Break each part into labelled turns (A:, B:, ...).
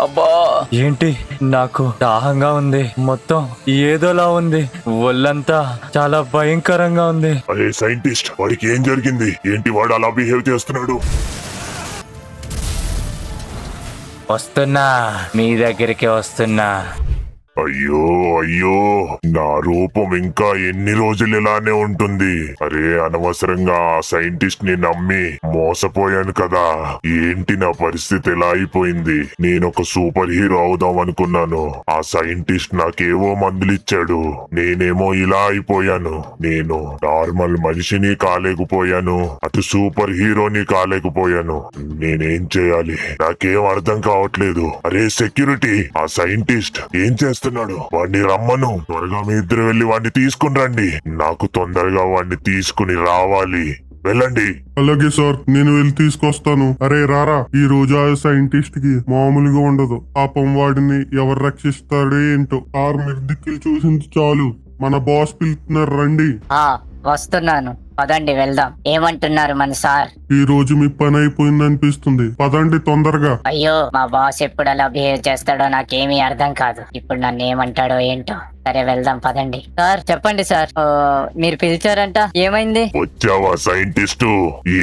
A: అబ్బా ఏంటి నాకు దాహంగా ఉంది, మొత్తం ఏదోలా ఉంది, ఒళ్ళంతా చాలా భయంకరంగా ఉంది.
B: అరే సైంటిస్ట్, వాడికి ఏం జరిగింది? ఏంటి వాడు అలా బిహేవ్ చేస్తున్నాడు?
A: వస్తున్నా, మీ దగ్గరికి వస్తున్నా.
B: అయ్యో అయ్యో, నా రూపం ఇంకా ఎన్ని రోజులు ఇలానే ఉంటుంది? అరే అనవసరంగా ఆ సైంటిస్ట్ ని నమ్మి మోసపోయాను కదా. ఏంటి నా పరిస్థితి ఎలా అయిపోయింది? నేను ఒక సూపర్ హీరో అవుదాం అనుకున్నాను. ఆ సైంటిస్ట్ నాకేవో మందులు ఇచ్చాడు, నేనేమో ఇలా అయిపోయాను. నేను నార్మల్ మనిషిని కాలేకపోయాను, అటు సూపర్ హీరోని కాలేకపోయాను. నేనేం చేయాలి? నాకేం అర్థం కావట్లేదు. అరే సెక్యూరిటీ, ఆ సైంటిస్ట్ ఏం చేస్తున్నాడు? వాడిని రమ్మను. త్వరగా మీ ఇద్దరు వెళ్లి వాడిని తీసుకుని రండి. నాకు తొందరగా వాడిని తీసుకుని రావాలి. వెళ్ళండి.
C: అలాగే సార్, నేను వెళ్ళి తీసుకొస్తాను. అరే రారా, ఈ రోజు ఆ సైంటిస్ట్ కి మామూలుగా ఉండదు. పాపం వాడిని ఎవరు రక్షిస్తాడో ఏంటో. సార్ మీరు దిక్కులు చూసింది చాలు, మన బాస్ పిలుస్తున్నారు, రండి.
D: వస్తున్నాను, పదండి వెళ్దాం. ఏమంటున్నారు మన సార్?
C: ఈ రోజు మీ పని అయిపోయింది అనిపిస్తుంది, పదండి తొందరగా.
D: అయ్యో, మా బాస్ ఎప్పుడు అలా బిహేవ్ చేస్తాడో నాకేమీ అర్థం కాదు. ఇప్పుడు నన్ను ఏమంటాడో ఏంటో. సరే వెళ్దాం, పదండి. సార్ చెప్పండి సార్, మీరు పిలిచారంట, ఏమైంది?
B: వచ్చావా సైంటిస్టు?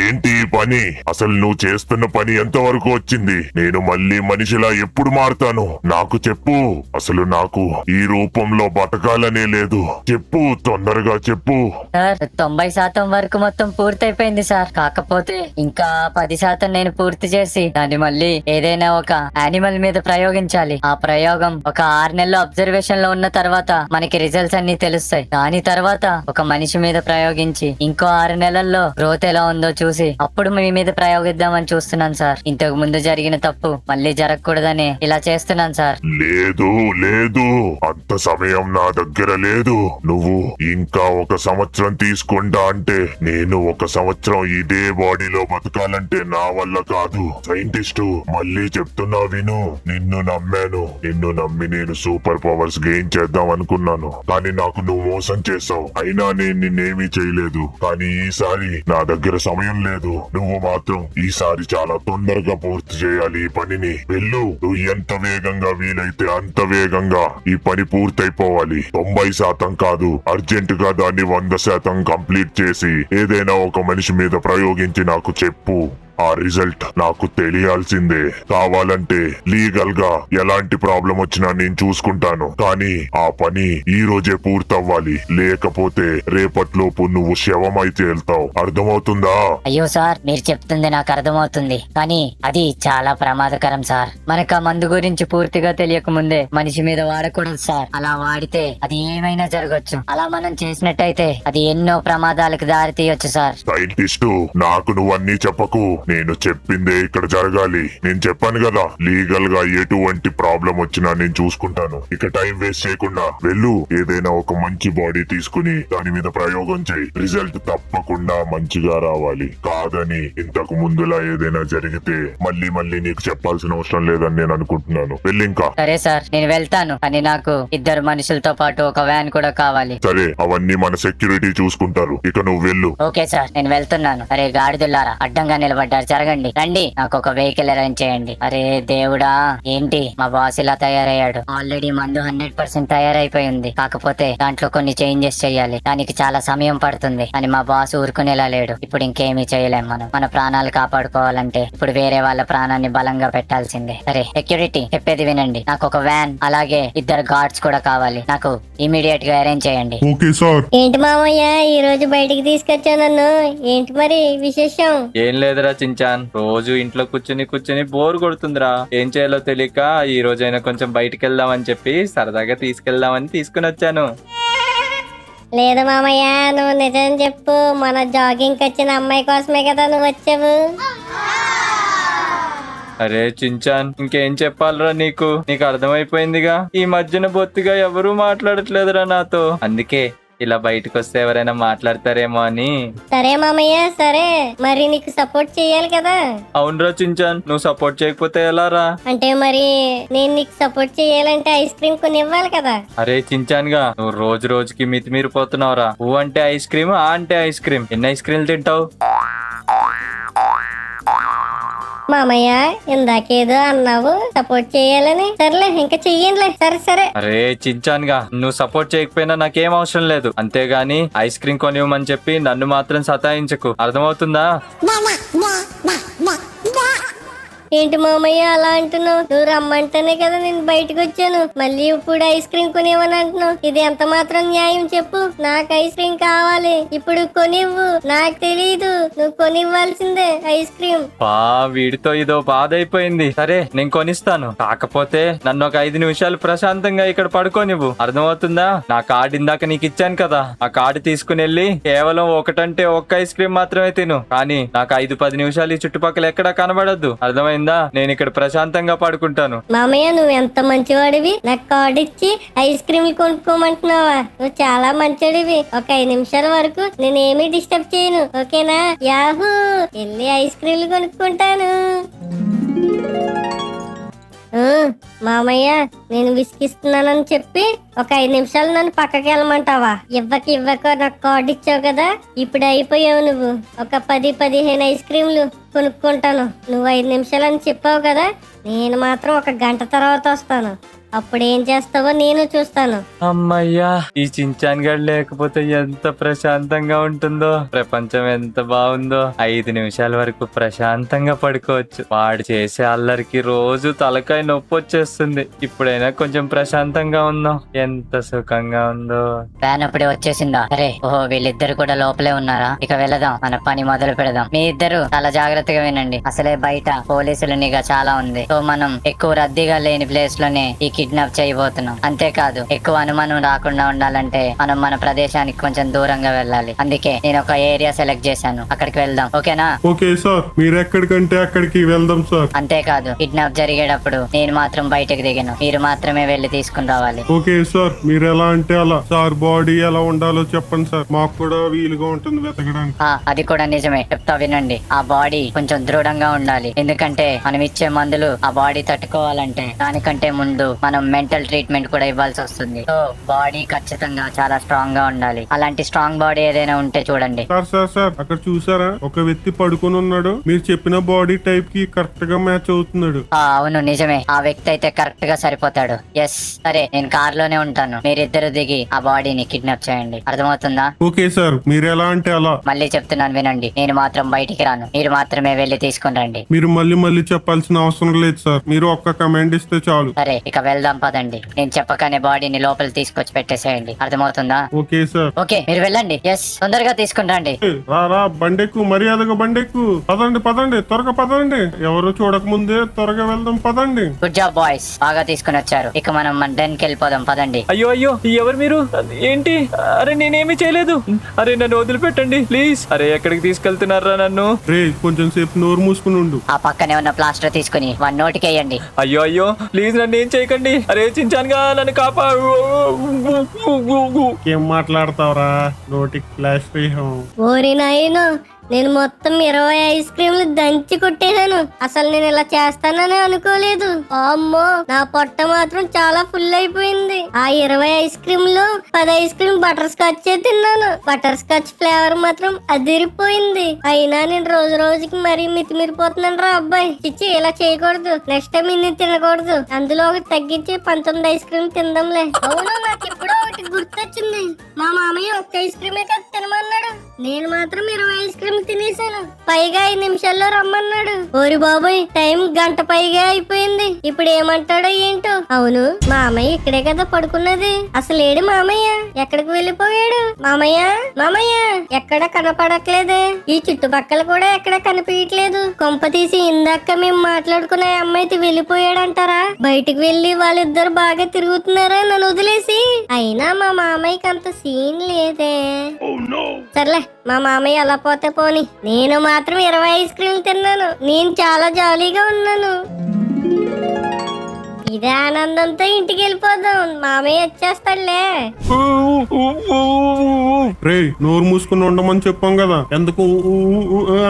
B: ఏంటి ఈ పని? అసలు నువ్వు చేస్తున్న పని ఎంతవరకు వచ్చింది? నేను మళ్ళీ మనిషిలా ఎప్పుడు మారుతాను? నాకు చెప్పు. అసలు నాకు ఈ రూపంలో బతకాలనే లేదు. చెప్పు, తొందరగా చెప్పు.
D: సార్ 90% వరకు మొత్తం పూర్తయిపోయింది సార్. కాకపోతే ఇంకా 10% నేను పూర్తి చేసి దాన్ని మళ్ళీ ఏదైనా ఒక యానిమల్ మీద ప్రయోగించాలి. ఆ ప్రయోగం ఒక 6 నెలలు అబ్జర్వేషన్ లో ఉన్న తర్వాత మనకి రిజల్ట్స్ అన్ని తెలుస్తాయి. దాని తర్వాత ఒక మనిషి మీద ప్రయోగించి ఇంకో 6 నెలల్లో గ్రోత్ ఎలా ఉందో చూసి అప్పుడు మీ మీద ప్రయోగిద్దామని చూస్తున్నాను సార్. ఇంతకు ముందు జరిగిన తప్పు మళ్ళీ జరగకూడదని ఇలా చేస్తున్నాను సార్.
B: లేదు లేదు, అంత సమయం నా దగ్గర లేదు. నువ్వు ఇంకా ఒక సంవత్సరం తీసుకుంటా అంటే నేను ఒక సంవత్సరం ఇదే బాడీలో బతకాలంటే నా వల్ల కాదు. సైంటిస్టు, మళ్ళీ చెప్తున్నా విను. నిన్ను నమ్మాను. నిన్ను నమ్మి నేను సూపర్ పవర్స్ గెయిన్ చేద్దాం అనుకున్నాను, కానీ నాకు నువ్వు మోసం చేసావు. అయినా నేను నిన్నేమీ చేయలేదు. కానీ ఈసారి నా దగ్గర సమయం లేదు. నువ్వు మాత్రం ఈసారి చాలా తొందరగా పూర్తి చేయాలి ఈ పనిని. వెళ్ళు, నువ్వు ఎంత వేగంగా వీలైతే అంత వేగంగా ఈ పని పూర్తయిపోవాలి. 90% కాదు, అర్జెంట్ గా దాన్ని 100% కంప్లీట్ చేసి ఏదైనా ఒక మనిషి మీద ప్రయోగించి నాకు చెప్పు. ఆ రిజల్ట్ నాకు తెలియాల్సిందే. కావాలంటే లీగల్ గా ఎలాంటి ప్రాబ్లం వచ్చినా నేను చూసుకుంటాను, కానీ ఆ పని ఈ రోజే పూర్తవ్వాలి. లేకపోతే రేపట్లోపు నువ్వు శవమైతే వెళ్తావు. అర్థమవుతుందా?
D: అయ్యో సార్, మీరు చెప్తుంది నాకు అర్థమవుతుంది, కానీ అది చాలా ప్రమాదకరం సార్. మనకు ఆ మందు గురించి పూర్తిగా తెలియక ముందే మనిషి మీద వాడకూడదు సార్. అలా వాడితే అది ఏమైనా జరగచ్చు. అలా మనం చేసినట్టయితే అది ఎన్నో ప్రమాదాలకు దారి తీయొచ్చు సార్.
B: సైంటిస్టు, నాకు నువ్వన్నీ చెప్పకు. నేను చెప్పిందే ఇక్కడ జరగాలి. నేను చెప్పాను కదా, లీగల్ గా ఎటువంటి ప్రాబ్లం వచ్చినా నేను చూసుకుంటాను. ఇక టైం వేస్ట్ చేయకుండా వెళ్ళు. ఏదైనా ఒక మంచి బాడీ తీసుకుని దాని మీద ప్రయోగం చేయి. రిజల్ట్ తప్పకుండా మంచిగా రావాలి. కాదని ఇంతకు ముందులా ఏదైనా జరిగితే మళ్ళీ మళ్ళీ నీకు చెప్పాల్సిన అవసరం లేదని నేను అనుకుంటున్నాను. వెళ్ళి ఇంకా.
D: సరే సార్, నేను వెళ్తాను, కానీ నాకు 2 మనుషులతో పాటు ఒక వ్యాన్ కూడా కావాలి.
B: సరే, అవన్నీ మన సెక్యూరిటీ చూసుకుంటారు. ఇక నువ్వు వెళ్ళు.
D: ఓకే సార్, నేను వెళ్తున్నాను. అరే గాడిదుల్లారా, అడ్డంగా నిలబడ్డారు, జరగండి. రండి, నాకు ఒక వెహికల్ అరేంజ్ చేయండి. అరే దేవుడా, ఏంటి మా బాస్ ఇలా తయారయ్యాడు? ఆల్రెడీ మందు 100% తయారైపోయి ఉంది. కాకపోతే దాంట్లో కొన్ని చేంజెస్ చేయాలి. దానికి చాలా సమయం పడుతుంది. అని మా బాస్ ఊరుకునేలా లేడు. ఇప్పుడు ఇంకేమీ చేయలేం. మనం మన ప్రాణాలు కాపాడుకోవాలంటే ఇప్పుడు వేరే వాళ్ళ ప్రాణాన్ని బలంగా పెట్టాల్సిందే. సరే సెక్యూరిటీ, చెప్పేది వినండి. నాకు ఒక వ్యాన్ అలాగే 2 గార్డ్స్ కూడా కావాలి. నాకు ఇమీడియట్ గా అరేంజ్ చేయండి.
C: Okay sir.
E: ఏంటి మామయ్య ఈ రోజు బయటికి తీసుకొచ్చా నన్ను? ఏంటి మరి విశేషం?
A: ఏం లేదురా చించాన్, రోజు ఇంట్లో కూర్చుని బోర్ కొడుతుందిరా. ఏం చేయాలో తెలియక ఈ రోజైనా కొంచెం బయటికి వెళ్దామని చెప్పి సరదాగా తీసుకెళ్దామని తీసుకుని వచ్చాను.
E: లేదు మామయ్య, నువ్వు నిజం చెప్పు. మన జాగింగ్ వచ్చిన అమ్మాయి కోసమే కదా నువ్వు వచ్చావు?
A: అరే చించాన్, ఇంకేం చెప్పాలరా నీకు అర్థమైపోయిందిగా. ఈ మధ్యన బొత్తిగా ఎవరూ మాట్లాడట్లేదురా నాతో. అందుకే ఇలా బయటకు వస్తే ఎవరైనా మాట్లాడతారేమో అని.
E: సరే మామయ్య, సరే, మరి నీకు సపోర్ట్ చేయాలి కదా?
A: అవునరా చించాన్, నువ్వు సపోర్ట్ చేయకపోతే ఎలా రా?
E: అంటే మరి నేను నీకు సపోర్ట్ చేయాలంటే ఐస్ క్రీమ్ కొని ఇవ్వాలి కదా?
A: అరే చించాన్ గా, నువ్వు రోజు రోజుకి మితిమీరిపోతున్నావురా. ఊ అంటే ఐస్ క్రీమ్, ఆ అంటే ఐస్ క్రీమ్. ఎన్ని ఐస్ క్రీమ్లు తింటావు?
E: మామయ్య ఇందాకేదో అన్నావు సపోర్ట్ చేయాలని. సర్లే ఇంకా చెయ్యండిలే. సరే
A: అరే చించాన్గా, నువ్వు సపోర్ట్ చేయకపోయినా నాకేం అవసరం లేదు. అంతేగాని ఐస్ క్రీమ్ కొనివ్వమని చెప్పి నన్ను మాత్రం సతాయించకు, అర్థమవుతుందా?
E: ఏంటి మామయ్య అలా అంటున్నావు? నువ్వు రమ్మంటేనే కదా నేను బయటకు వచ్చాను, మళ్ళీ ఇప్పుడు ఐస్ క్రీమ్ కొనివ్వని అంటున్నావు. ఇది ఎంత మాత్రం న్యాయం చెప్పు? నాకు ఐస్ క్రీమ్ కావాలి, ఇప్పుడు కొనివ్వు. నాకు తెలీదు, నువ్వు కొనివ్వాల్సిందే ఐస్ క్రీమ్.
A: వీడితో ఇదో బాధ అయిపోయింది. సరే నేను కొనిస్తాను, కాకపోతే నన్ను ఒక 5 నిమిషాలు ప్రశాంతంగా ఇక్కడ పడుకోనివ్వు, అర్థమవుతుందా? నా కార్డు ఇందాక నీకు ఇచ్చాను కదా, ఆ కార్డు తీసుకుని వెళ్ళి కేవలం ఒకటంటే ఒక్క ఐస్ క్రీమ్ మాత్రమే తిను, కానీ నాకు 5-10 నిమిషాలు ఈ చుట్టుపక్కల ఎక్కడా కనబడద్దు, అర్థమైందా? నేను ఇక్కడ ప్రశాంతంగా పడుకుంటాను.
E: మామయ్య నువ్వు ఎంత మంచివాడివి, నాకు కార్డు ఇచ్చి ఐస్ క్రీమ్ కొనుక్కోమంటున్నావా? నువ్వు చాలా మంచివాడివి. ఒక 5 నిమిషాల వరకు నేనేమీ డిస్టర్బ్ చేయను, ఓకేనా? యాహూ, వెళ్ళి ఐస్ క్రీమ్లు కొనుక్కుంటాను. మామయ్య నేను విసిగిస్తున్నానని చెప్పి ఒక 5 నిమిషాలు నన్ను పక్కకి వెళ్ళమంటావా? ఇవ్వక నాకు కార్డు ఇచ్చావు కదా, ఇప్పుడు అయిపోయావు నువ్వు. ఒక 10-15 ఐస్ క్రీమ్లు కొనుక్కుంటాను. నువ్వు 5 నిమిషాలని చెప్పావు కదా, నేను మాత్రం ఒక గంట తర్వాత వస్తాను. అప్పుడు ఏం చేస్తావో నేను చూస్తాను.
A: అమ్మయ్యా, ఈ చించాన్ గడ్ లేకపోతే ఎంత ప్రశాంతంగా ఉంటుందో, ప్రపంచం ఎంత బాగుందో. 5 నిమిషాల వరకు ప్రశాంతంగా పడుకోవచ్చు. వాడు చేసే అల్లరికి రోజు తలకాయ నొప్పి వచ్చేస్తుంది. ఇప్పుడైనా కొంచెం ప్రశాంతంగా ఉందాం. ఎంత సుఖంగా ఉందో.
D: వ్యాన్ అప్పుడే వచ్చేసిందా? అరే ఓహో, వీళ్ళిద్దరు కూడా లోపలే ఉన్నారా? ఇక వెళదాం, మన పని మొదలు పెడదాం. మీ ఇద్దరు చాలా జాగ్రత్తగా వినండి. అసలే బయట పోలీసుల నిఘా చాలా ఉంది. సో మనం ఎక్కువ రద్దీగా లేని ప్లేస్ లోనే ఈ కిడ్నాప్ చేయబోతున్నాం. అంతేకాదు, ఎక్కువ అనుమానం రాకుండా ఉండాలంటే మనం మన ప్రదేశానికి కొంచెం దూరంగా వెళ్ళాలి. అందుకే నేను ఒక ఏరియా సెలెక్ట్ చేశాను, అక్కడికి వెళ్దాం, ఓకేనా?
C: ఓకే సార్, మీరు ఎక్కడికంటే అక్కడికి వెళ్దాం సార్.
D: అంతేకాదు, కిడ్నాప్ జరిగేటప్పుడు నేను మాత్రం బయటకు దిగను, మీరు మాత్రమే వెళ్లి తీసుకుని రావాలి.
C: ఓకే సార్, మీరు ఎలా అంటే అలా. సార్ బాడీ ఎలా ఉండాలో చెప్పండి సార్, మాకు కూడా వీలుగా ఉంటుంది వెతకడానికి.
D: అది కూడా నిజమే, చెప్తా వినండి. ఆ బాడీ కొంచెం దృఢంగా ఉండాలి, ఎందుకంటే మనం ఇచ్చే మందులు ఆ బాడీ తట్టుకోవాలంటే దానికంటే ముందు మనం మెంటల్ ట్రీట్మెంట్ కూడా ఇవ్వాల్సి వస్తుంది. సో బాడీ ఖచ్చితంగా చాలా స్ట్రాంగ్ గా ఉండాలి. అలాంటి స్ట్రాంగ్ బాడీ ఏదైనా ఉంటే చూడండి.
C: సార్ అక్కడ చూసారా, ఒక వ్యక్తి పడుకొని ఉన్నాడు. మీరు చెప్పిన బాడీ టైప్ కి కరెక్ట్ గా మ్యాచ్ అవుతున్నాడు.
D: అవును నిజమే, ఆ వ్యక్తి అయితే కరెక్ట్ గా సరిపోతాడు. ఎస్, సరే నేను కార్ లోనే ఉంటాను, మీరిద్దరు దిగి ఆ బాడీని కిడ్నాప్ చేయండి, అర్థమవుతుందా?
C: ఓకే సార్, మీరు ఎలా అంటే అలా.
D: మళ్ళీ చెప్తున్నాను వినండి, నేను మాత్రం బయటికి రాను, మీరు మాత్రమే వెళ్లి తీసుకుని రండి.
C: మీరు మళ్ళీ చెప్పాల్సిన అవసరం లేదు సార్, మీరు ఒక్క కమాండ్ ఇస్తే చాలు.
D: సరే ఇక వెళ్దాం పదండి. నేను చెప్పగానే బాడీని లోపల తీసుకొచ్చి పెట్టేసేయండి, అర్థమవుతుందా?
C: Okay sir.
D: ఓకే మీరు వెళ్ళండి. ఎస్, తొందరగా తీసుకుని రండి.
C: రా బండెక్కు, మర్యాదగా బండెక్కు. పదండి త్వరగా పదండి, ఎవరు చూడక ముందే త్వరగా వెళ్దాం, పదండి.
D: గుడ్ జాబ్ బాయ్స్, బాగా తీసుకుని వచ్చారు. ఇక మనం మన డెన్ కి వెళ్ళిపోదాం, పదండి.
A: అయ్యో ఎవరు మీరు? ఏంటి? అరే నేనేమి చేయలేదు. అరే నన్ను వదిలిపెట్టండి ప్లీజ్. అరే ఎక్కడికి తీసుకెళ్తున్నారా నన్ను?
C: రే కొంచెం సేపు నోరు మూసుకుని ఉండు.
D: ఆ పక్కనే ఉన్న ప్లాస్టర్ తీసుకుని వాడి నోటికి వేయండి.
A: అయ్యో ప్లీజ్ నన్ను ఏం చేయకండి. అరే చించాన్గా నన్ను కాపాడు.
C: ఏం మాట్లాడతావురా, నోటికి ఫ్లాష్ వేయం.
E: ఓరి నాయనో, నేను మొత్తం 20 ఐస్ క్రీమ్లు దంచి కొట్టేశాను. అసలు నేను ఇలా చేస్తానని అనుకోలేదు. అమ్మో, నా పొట్ట మాత్రం చాలా ఫుల్ అయిపోయింది. ఆ 20 ఐస్ క్రీమ్ లో 10 ఐస్ క్రీమ్ బటర్ స్కాచ్ తిన్నాను. బటర్ స్కాచ్ ఫ్లేవర్ మాత్రం అదిరిపోయింది. అయినా నేను రోజుకి మరీ మితిమిరిపోతున్నాను రా అబ్బాయి. చిచ్చి, ఇలా చేయకూడదు. నెక్స్ట్ టైం ఇన్ని తినకూడదు. అందులో ఒకటి తగ్గించి 19 ఐస్ క్రీమ్ తిందాంలే. అవును, నాకు ఇప్పుడు ఒకటి గుర్తొచ్చింది. మా మామయ్య ఒక్క ఐస్ క్రీమే కదా తినమన్నాడు, నేను మాత్రం 20 ఐస్ క్రీమ్ తినేసాను. పైగా 5 నిమిషాల్లో రమ్మన్నాడు. ఓరి బాబోయ్, టైం గంట పైగా అయిపోయింది. ఇప్పుడు ఏమంటాడో ఏంటో. అవును, మామయ్య ఇక్కడే కదా పడుకున్నది. అసలు ఏడు మామయ్య ఎక్కడికి వెళ్ళిపోయాడు? మామయ్య ఎక్కడ కనపడట్లేదే. ఈ చుట్టుపక్కల కూడా ఎక్కడ కనిపించట్లేదు. కొంప తీసి ఇందాక మేము మాట్లాడుకునే అమ్మాయి వెళ్ళిపోయాడంటారా? బయటికి వెళ్ళి వాళ్ళిద్దరు బాగా తిరుగుతున్నారా నన్ను వదిలేసి? అయినా మా మామయ్యకి అంత సీన్ లేదే. సర్లే, మా మామయ్య అలా పోతే పోని. నేను మాత్రం 20 ఐస్ క్రీమ్ తిన్నాను. నేను చాలా జాలీగా ఉన్నాను. ఇదే ఆనందంతో ఇంటికి వెళ్ళిపోదాం. మామయ్య వచ్చేస్తాడులే.
C: రే నోరు మూసుకుని ఉండమని చెప్పాం కదా, ఎందుకు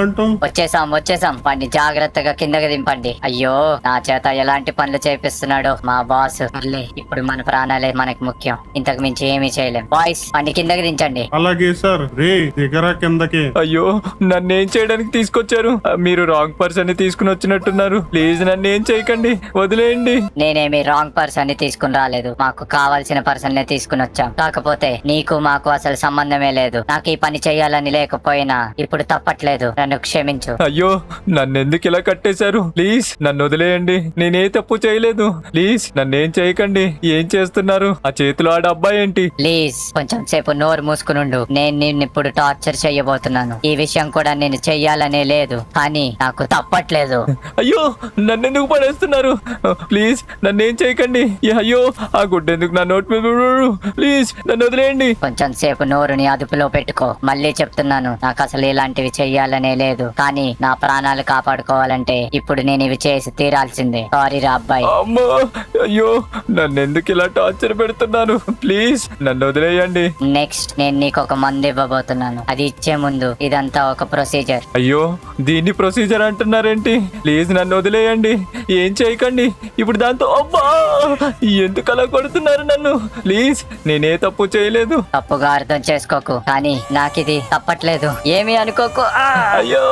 C: అంటాం?
D: వచ్చేసాం పండి జాగ్రత్తగా కిందకి దింపండి. అయ్యో నా చేత ఎలాంటి పనులు చేపిస్తున్నాడో మా బాస్. మళ్ళీ ఇప్పుడు మన ప్రాణాలే మనకి ముఖ్యం, ఇంతకు మించి ఏమీ చేయలేం. బాయ్స్ పండి కిందకి దించండి.
C: అలాగే సార్. రే దిగరా కిందకి.
A: అయ్యో నన్నేం చేయడానికి తీసుకొచ్చారు? మీరు రాంగ్ పర్సన్ ని తీసుకుని వచ్చినట్టున్నారు. ప్లీజ్ నన్నేం చేయకండి, వదిలేయండి.
D: నేనేమి రాంగ్ పర్సన్ ని తీసుకుని రాలేదు, మాకు కావాల్సిన పర్సన్ నే తీసుకుని వచ్చాం. కాకపోతే నీకు మాకు అసలు సంబంధమే లేదు. నాకు ఈ పని చేయాలని లేకపోయినా ఇప్పుడు తప్పట్లేదు, నన్ను క్షమించు.
A: అయ్యో నన్నెందుకు ఇలా కట్టేశారు? ప్లీజ్ నన్ను వదిలేయండి, నేనే తప్పు చేయలేదు. ప్లీజ్ నన్నేం చేయకండి. ఏం చేస్తున్నారు? ఆ చేతిలో ఆ డబ్బా ఏంటి?
D: ప్లీజ్ కొంచెం సేపు నోరు మూసుకునుండు. నేను నిన్ను ఇప్పుడు టార్చర్ చేయబోతున్నాను. ఈ విషయం కూడా నేను చెయ్యాలనే లేదు, కానీ నాకు తప్పట్లేదు.
A: అయ్యో నన్నెందుకు పడేస్తున్నారు? ప్లీజ్ నన్నేం చేయకండి. అయ్యో ఆ గుడ్డెందుకు నా నోట్ మీద? ప్లీజ్ నన్ను వదిలేయండి.
D: కొంచెం సేపు నోరుని అదుపులో పెట్టుకో. మళ్ళీ చెప్తున్నాను, నాకు అసలు ఇలాంటివి చెయ్యాలనే లేదు, కానీ నా ప్రాణాలు కాపాడుకోవాలంటే ఇప్పుడు నేను ఇవి చేసి తీరాల్సిందే. సారీ రా అబ్బాయి.
A: అమ్మా అయ్యో నన్నెందుకు ఇలా టార్చర్ పెడుతున్నారు? ప్లీజ్ నన్ను వదిలేయండి.
D: నెక్స్ట్ నేను నీకు ఒక మందు ఇవ్వబోతున్నాను. అది ఇచ్చే ముందు ఇదంతా ఒక ప్రొసీజర్.
A: అయ్యో దీన్ని ప్రొసీజర్ అంటున్నారేంటి? ప్లీజ్ నన్ను వదిలేయండి, ఏం చేయకండి. ఇప్పుడు దాంతో అబ్బా ఎందుకు అలా కొడుతున్నారు నన్ను? ప్లీజ్ నేనే తప్పు చేయలేదు.
D: తప్పుగా అర్థం చేసుకోకు, కానీ నాకిది తప్పట్లేదు, ఏమీ అనుకోకు.
A: అయ్యో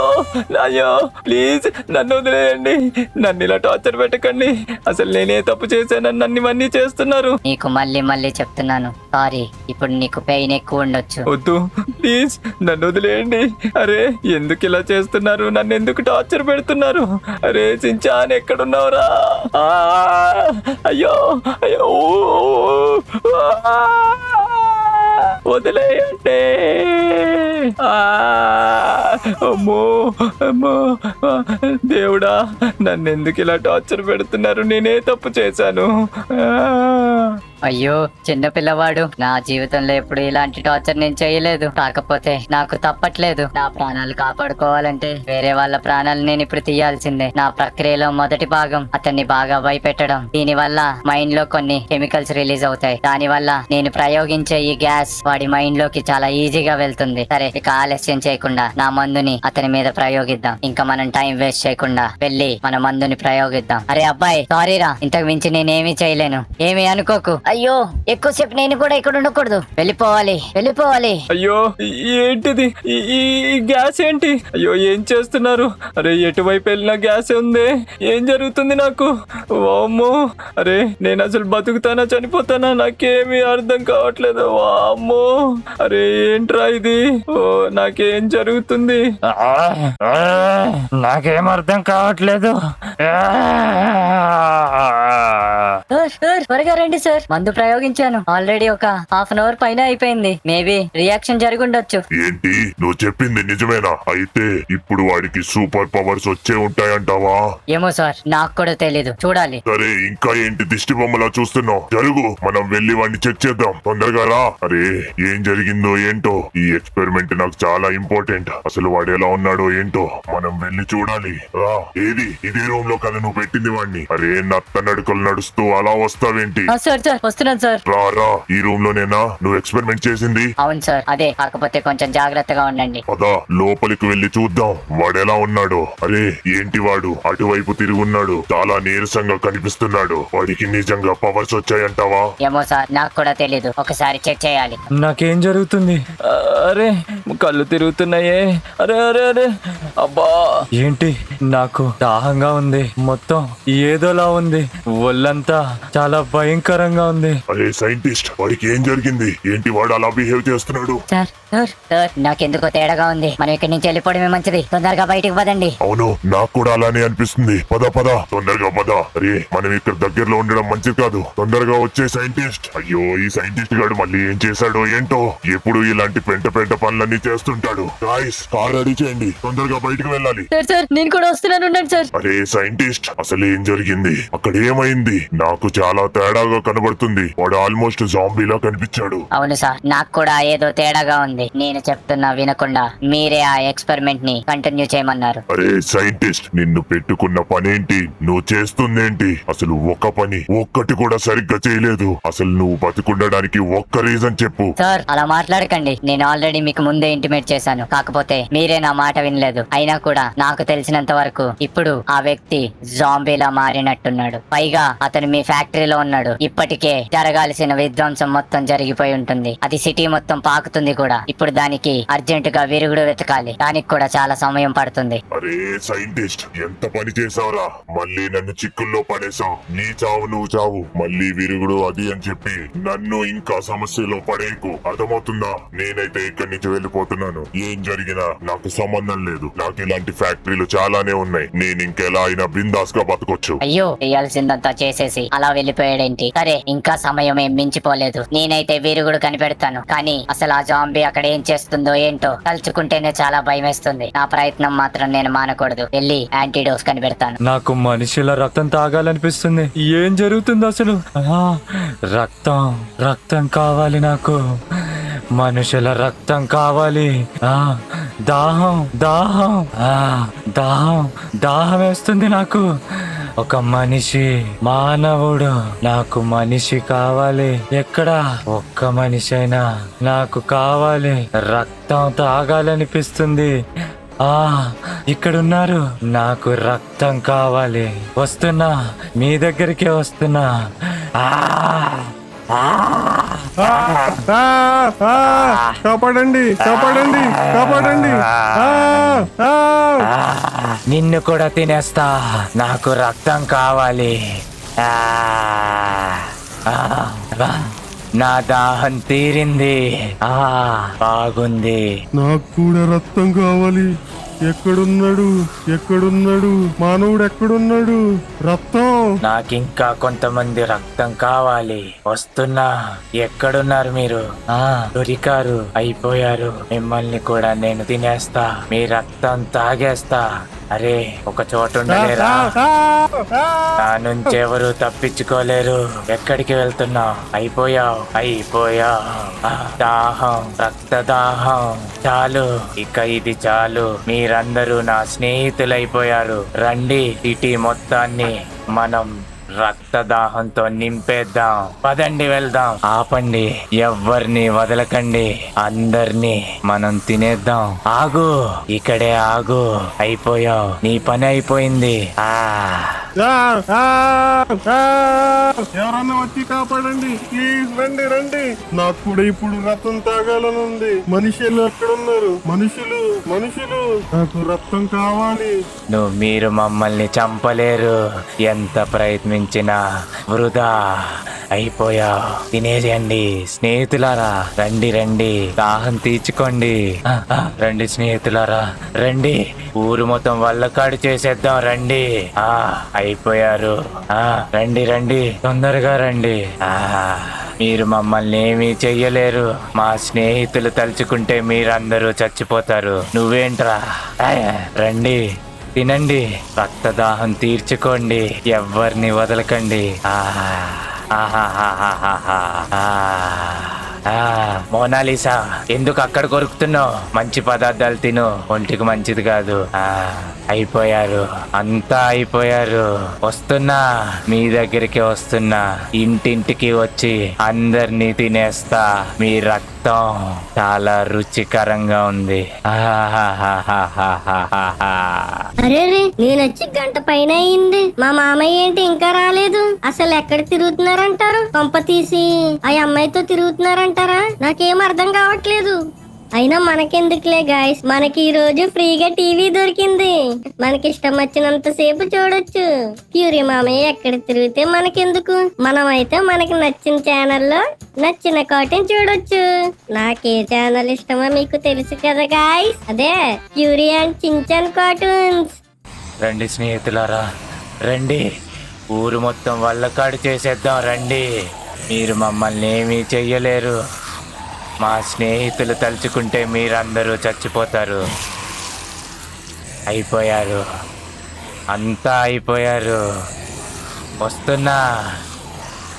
A: అయ్యో ప్లీజ్ నన్ను వదిలేయండి. నన్ను ఇలా టార్చర్ పెట్టకండి. అసలు నేనే తప్పు చేశానని నన్ను ఇవన్నీ చేస్తున్నారు.
D: నీకు మళ్ళీ చెప్తున్నాను, సారీ. ఇప్పుడు నీకు పెయిన్ ఎక్కువ ఉండొచ్చు.
A: వద్దు ప్లీజ్ నన్ను వదిలేయండి. అరే ఎందుకు ఇలా చేస్తున్నారు? నన్ను ఎందుకు టార్చర్ పెడుతున్నారు? అరే సించాన్ ఎక్కడున్నావురా? అయ్యో అయ్యో వదిలేయండి. అమ్మో అమ్మో దేవుడా నన్నెందుకు ఇలా టార్చర్ పెడుతున్నారు? నేనే తప్పు చేశాను.
D: అయ్యో చిన్న పిల్లవాడు, నా జీవితంలో ఎప్పుడు ఇలాంటి టార్చర్ నేను చేయలేదు. కాకపోతే నాకు తప్పట్లేదు. నా ప్రాణాలు కాపాడుకోవాలంటే వేరే వాళ్ళ ప్రాణాలు నేను ఇప్పుడు తీయాల్సిందే. నా ప్రక్రియలో మొదటి భాగం అతన్ని బాగా భయపెట్టడం. దీని వల్ల మైండ్ లో కొన్ని కెమికల్స్ రిలీజ్ అవుతాయి. దాని వల్ల నేను ప్రయోగించే ఈ గ్యాస్ వాడి మైండ్ లోకి చాలా ఈజీగా వెళ్తుంది. సరే ఇక ఆలస్యం చేయకుండా నా మందుని అతని మీద ప్రయోగిద్దాం. ఇంకా మనం టైం వేస్ట్ చేయకుండా వెళ్ళి మన మందుని ప్రయోగిద్దాం. అరే అబ్బాయి సారీరా, ఇంతకు మించి నేనేమీ చేయలేను, ఏమీ అనుకోకు. అయ్యో ఎక్కువసేపు నేను కూడా ఇక్కడ ఉండకూడదు, వెళ్ళిపోవాలి.
A: అయ్యో ఏంటిది? ఈ గ్యాస్ ఏంటి? అయ్యో ఏం చేస్తున్నారు? అరే ఎటువైపు వెళ్ళినా గ్యాస్ ఉంది. ఏం జరుగుతుంది నాకు? వామ్మో అరే నేను అసలు బతుకుతానా చనిపోతానా? నాకేమీ అర్థం కావట్లేదు. వామ్మో అరే ఏంట్రా ఇది? ఓ నాకేం జరుగుతుంది? నాకేం అర్థం కావట్లేదు.
D: త్వరగా రండి సార్, మందు ప్రయోగించాను. ఆల్రెడీ ఒక హాఫ్ అన్ అవర్ పైన అయిపోయింది. మేబీ రియాక్షన్ జరుగుండొచ్చు.
B: ఏంటి నువ్వు చెప్పింది నిజమేనా? అయితే ఇప్పుడు వాడికి సూపర్ పవర్స్ వచ్చే ఉంటాయంటావా?
D: ఏమో సార్, నాకు కూడా తెలీదు, చూడాలి.
B: సరే ఇంకా ఏంటి దిష్టి బొమ్మలా చూస్తున్నావు? జరుగు, మనం వెళ్ళి వాడిని చెక్ చేద్దాం. తొందరగా రా. అరే ఏం జరిగిందో ఏంటో, ఈ ఎక్స్పెరిమెంట్ నాకు చాలా ఇంపార్టెంట్. అసలు వాడు ఎలా ఉన్నాడో ఏంటో మనం వెళ్ళి చూడాలి. రా. ఏది ఇదే రూమ్ లో కదా నువ్వు పెట్టింది వాడిని? అరే నత్త నడుకలు నడుస్తూ అలా వస్తావేంటి?
D: సార్ వస్తున్నాను సార్.
B: రా ఈ రూమ్ లోనేనా నువ్వు ఎక్స్పెరిమెంట్ చేసింది?
D: అవును సార్ అదే, కాకపోతే కొంచెం జాగ్రత్తగా ఉండండి.
B: పదా లోపలికి వెళ్ళి చూద్దాం వాడు ఎలా ఉన్నాడో. అరే ఏంటి వాడు అటువైపు తిరుగున్నాడు, చాలా నీరసంగా కనిపిస్తున్నాడు. వాడికి నిజంగా పవర్స్ వచ్చాయంటావా?
D: ఏమో సార్, నాకు కూడా తెలీదు, ఒకసారి చెక్ చేయాలి.
A: నాకేం జరుగుతుంది? అరే కళ్ళు తిరుగుతున్నాయే. అరే అరే అరే అబ్బా ఏంటి? నాకు దాహంగా ఉంది, మొత్తం ఏదోలా ఉంది, ఒళ్ళంతా చాలా భయంకరంగా ఉంది.
B: అరే సైంటిస్ట్ వాడికి ఏం జరిగింది? ఏంటి వాడు అలా బిహేవ్ చేస్తున్నాడు?
D: సార్ నాకెందుకో తేడాగా ఉంది. మనం ఇక్కడి నుంచి వెళ్ళిపోవడమే మంచిది. తొందరగా బయటికి పదండి.
B: అవును నాకు కూడా అలానే అనిపిస్తుంది. పద తొందరగా పద. అరే మనం ఇక్కడ దగ్గరలో ఉండడం మంచిది కాదు. తొందరగా వచ్చే సైంటిస్ట్. అయ్యో ఈ సైంటిస్ట్ గాడు మళ్ళీ ఏం చేశాడో ఏంటో. ఎప్పుడు ఇలాంటి పెంట పనులన్నీ చేస్తుంటాడు. గాయ్స్ కార్ రెడీ చేయండి, తొందరగా బయటకు వెళ్ళాలి.
D: సార్ నేను కూడా వస్తున్నాను, ఉండండి సార్.
B: అరే సైంటిస్ట్ అసలు ఏం జరిగింది? అక్కడ ఏమైంది? నాకు చాలా చాలా తేడాగా కనబడుతుంది. వాడు ఆల్మోస్ట్ జాంబీలా కనిపించాడు.
D: అవును సార్, నాకు కూడా ఏదో తేడాగా ఉంది. నేను చెప్తున్నా వినకుండా మీరే ఆ ఎక్స్పెరిమెంట్ ని కంటిన్యూ చేయమన్నారు.
B: అరే సైంటిస్ట్, నిన్ను పెట్టుకున్న పనేంటి? నువ్వు చేస్తుందేంటి? అసలు ఒక్క పని ఒక్కటి కూడా సరిగ్గా చేయలేదు. అసలు నువ్వు బతికుండడానికి ఒక్క రీజన్ చెప్పు.
D: సార్ అలా మాట్లాడకండి. నేను ఆల్రెడీ మీకు ముందే ఇంటిమేట్ చేశాను. కాకపోతే మీరే నా మాట వినలేదు. అయినా కూడా నాకు తెలిసినంత వరకు ఇప్పుడు ఆ వ్యక్తి జాంబీలా మారినట్టున్నాడు. పైగా అతను మీ ఫ్యాక్టరీలో ఉన్నాడు. ఇప్పటికే జరగాల్సిన విధ్వంసం మొత్తం జరిగిపోయి ఉంటుంది. అది సిటీ మొత్తం పాకుతుంది కూడా. ఇప్పుడు దానికి అర్జెంట్ గా విరుగుడు వెతకాలి. దానికి కూడా చాలా సమయం పడుతుంది.
B: అరే సైంటిస్ట్, ఎంత పని చేసావురా? మళ్ళీ నన్ను చిక్కుల్లో పడేశావు. నీ చావు నువ్వు చావు, మళ్ళీ విరుగుడు అది అని చెప్పి నన్ను ఇంకా సమస్యలో పడేయకు. అర్థమవుతుందా? నేనైతే ఇక్కడి నుంచి వెళ్ళిపోతున్నాను. ఏం జరిగినా నాకు సంబంధం లేదు. నాకు ఇలాంటి ఫ్యాక్టరీలు చాలానే ఉన్నాయి. నేను ఇంకెలా అయినా బిందాస్ గా బతకొచ్చు.
D: అయ్యో, చేయాల్సిందంతా చేసేసి అలా వెళ్ళిపోయాడేంటి? సరే, ఇంకా సమయం ఏం మించిపోలేదు. నేనైతే వీరుగుడు కనిపెడతాను. కానీ అసలు ఆ జాంబీ అక్కడ ఏం చేస్తుందో ఏంటో తలుచుకుంటేనే చాలా భయం వేస్తుంది. నా ప్రయత్నం మాత్రం నేను మానకూడదు. వెళ్ళి యాంటీడోస్ కనిపెడతాను.
A: నాకు మనిషిల రక్తం తాగాలనిపిస్తుంది. ఏం జరుగుతుంది అసలు? రక్తం రక్తం కావాలి నాకు. మనుషుల రక్తం కావాలి. దాహం దాహం దాహం దాహం వేస్తుంది నాకు. ఒక మనిషి, మానవుడు. నాకు మనిషి కావాలి. ఎక్కడ? ఒక్క మనిషి అయినా నాకు కావాలి. రక్తం తాగాలనిపిస్తుంది. ఇక్కడున్నారు. నాకు రక్తం కావాలి. వస్తున్నా, మీ దగ్గరికే వస్తున్నా.
C: కాపాడండి, కాపాడండి, కాపాడండి.
A: నిన్ను కూడా తినేస్తా. నాకు రక్తం కావాలి. నా దాహం తీరింది. బాగుంది.
C: నాకు కూడా రక్తం కావాలి. ఎక్కడున్నాడు? ఎక్కడున్నాడు? మానవుడు ఎక్కడున్నాడు? రక్తం.
A: నాకింకా కొంతమంది రక్తం కావాలి. వస్తున్నా. ఎక్కడున్నారు మీరు? దొరికారు. అయిపోయారు. మిమ్మల్ని కూడా నేను తినేస్తా. మీ రక్తం తాగేస్తా. అరే, ఒక చోట ఉండలేరా? నా నుంచి ఎవరు తప్పించుకోలేరు. ఎక్కడికి వెళ్తున్నావు? అయిపోయావు, అయిపోయావు. దాహం, రక్త దాహం. చాలు, ఇక ఇది చాలు. మీరందరూ నా స్నేహితులైపోయారు. రండి, సిటీ మొత్తాన్ని మనం రక్తదాహంతో నింపేద్దాం. పదండి, వెళ్దాం. ఆపండి, ఎవ్వరిని వదలకండి. అందరినీ మనం తినేద్దాం. ఆగు, ఇక్కడే ఆగు. అయిపోయావు. నీ పని అయిపోయింది.
C: ఎవరన్నా వచ్చి కాపాడండి ప్లీజ్. రండి రండి. నాకు కూడా ఇప్పుడు రక్తం తాగాలని ఉంది. మనుషులు ఎక్కడున్నారు? మనుషులు మనుషులు నాకు రక్తం కావాలి.
A: మీరు మమ్మల్ని చంపలేరు. ఎంత ప్రయత్నించినా వృధా. అయిపోయావు. తినేసేయండి. స్నేహితులారా, రండి రండి. దాహం తీర్చుకోండి. రండి స్నేహితులారా, రండి. ఊరు మొత్తం వల్లకాడు చేసేద్దాం. రండి. అయిపోయారు. రండి రండి, తొందరగా రండి. మీరు మమ్మల్ని ఏమీ చెయ్యలేరు. మా స్నేహితులు తలుచుకుంటే మీరందరూ చచ్చిపోతారు. నువ్వేంట్రా? రండి, తినండి. రక్తదాహం తీర్చుకోండి. ఎవ్వరిని వదలకండి. మోనాలిసా, ఎందుకు అక్కడ కొరుకుతున్నావు? మంచి పదార్థాలు తిను, ఒంటికి మంచిది కాదు. అయిపోయారు, అంతా అయిపోయారు. వస్తున్నా, మీ దగ్గరికి వస్తున్నా. ఇంటింటికి వచ్చి అందరినీ తినేస్తా. మీ రక్తం చాలా రుచికరంగా ఉంది.
E: అరే నేను వచ్చి గంట పైన అయింది. మా మామయ్య ఏంటి ఇంకా రాలేదు? అసలు ఎక్కడ తిరుగుతున్నారంటారు? కొంప తీసి ఆ అమ్మాయితో తిరుగుతున్నారంటారా? నాకేం అర్థం కావట్లేదు. అయినా మనకెందుకులే గాయస్, మనకి ఈ రోజు ఫ్రీగా టీవీ దొరికింది. మనకి ఇష్టం వచ్చినంత సేపు చూడొచ్చు. క్యూరీ మామయ్య ఎక్కడ తిరిగితే మనకెందుకు? మనమైతే మనకి నచ్చిన ఛానల్లో నచ్చిన కార్టూన్ చూడొచ్చు. నాకే ఛానల్ ఇష్టమో మీకు తెలుసు కదా గాయస్, అదే క్యూరీ అండ్ చించాన్ కార్టూన్స్.
A: రండి స్నేహితులారా, రండి. ఊరు మొత్తం వల్లకాడు చేసేద్దాం. రండి. మీరు మమ్మల్ని ఏమీ చెయ్యలేరు. మా స్నేహితులు తలుచుకుంటే మీరందరూ చచ్చిపోతారు. అయిపోయారు, అంతా అయిపోయారు. వస్తున్నా,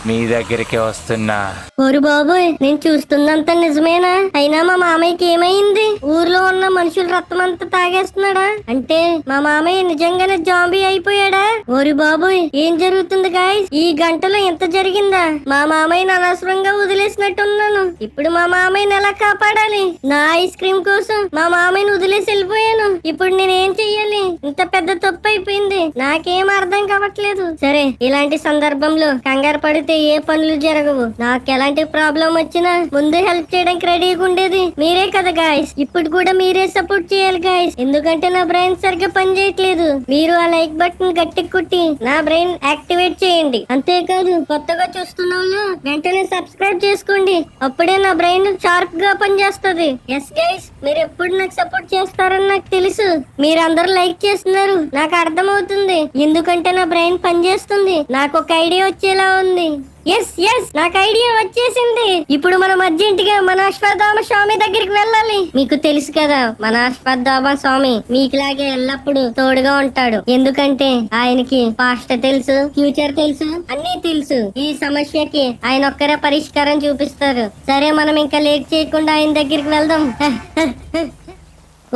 A: మీ దగ్గరికి వస్తున్నా.
E: ఓరి బాబోయ్, నేను చూస్తుందంత నిజమేనా? అయినా మా మామయ్యకి ఏమైంది? ఊర్లో ఉన్న మనుషుల రక్తం అంతా తాగేస్తున్నాడా? అంటే మా మామయ్య నిజంగానే జాంబీ అయిపోయాడా? ఓరి బాబోయ్, ఏం జరుగుతుంది గాయ్స్? ఈ గంటలో ఎంత జరిగిందా? మా మామయ్యని అనవసరంగా వదిలేసినట్టున్నాను. ఇప్పుడు మా మామయ్యని ఎలా కాపాడాలి? నా ఐస్ క్రీమ్ కోసం మా మామయ్యని వదిలేసి వెళ్ళిపోయాను. ఇప్పుడు నేనేం చెయ్యాలి? ఇంత పెద్ద తప్పు అయిపోయింది. నాకేం అర్థం కావట్లేదు. సరే, ఇలాంటి సందర్భంలో కంగారు పడితే ఏ పనులు జరగవు. నాకు ఎలాంటి ప్రాబ్లం వచ్చినా ముందు హెల్ప్ చేయడానికి రెడీగా ఉండేది మీరే కదా గాయస్. ఇప్పుడు కూడా మీరే సపోర్ట్ చేయాలి గాయస్, ఎందుకంటే నా బ్రెయిన్ సరిగ్గా పనిచేయట్లేదు. మీరు ఆ లైక్ బటన్ గట్టి కుట్టి నా బ్రెయిన్ యాక్టివేట్ చేయండి. అంతేకాదు, కొత్తగా చూస్తున్న వాళ్ళు వెంటనే సబ్స్క్రైబ్ చేసుకోండి. అప్పుడే నా బ్రెయిన్ షార్ప్ గా పనిచేస్తుంది. ఎస్ గైస్, మీరు ఎప్పుడు నాకు సపోర్ట్ చేస్తారని నాకు తెలుసు. మీరందరూ లైక్ చేస్తున్నారు, నాకు అర్థమవుతుంది. ఎందుకంటే నా బ్రెయిన్ పనిచేస్తుంది. నాకు ఒక ఐడియా వచ్చేలా ఉంది. ఎస్ ఎస్, నాకు ఐడియా వచ్చేసింది. ఇప్పుడు మనం అర్జెంట్ గా మన అశ్వత్థామ స్వామి దగ్గరికి వెళ్ళాలి. మీకు తెలుసు కదా, మన అశ్వత్థామ స్వామి మీకులాగే ఎల్లప్పుడూ తోడుగా ఉంటాడు. ఎందుకంటే ఆయనకి పాస్ట్ తెలుసు, ఫ్యూచర్ తెలుసు, అన్నీ తెలుసు. ఈ సమస్యకి ఆయన ఒక్కరే పరిష్కారం చూపిస్తారు. సరే, మనం ఇంకా లేట్ చేయకుండా ఆయన దగ్గరికి వెళ్దాం.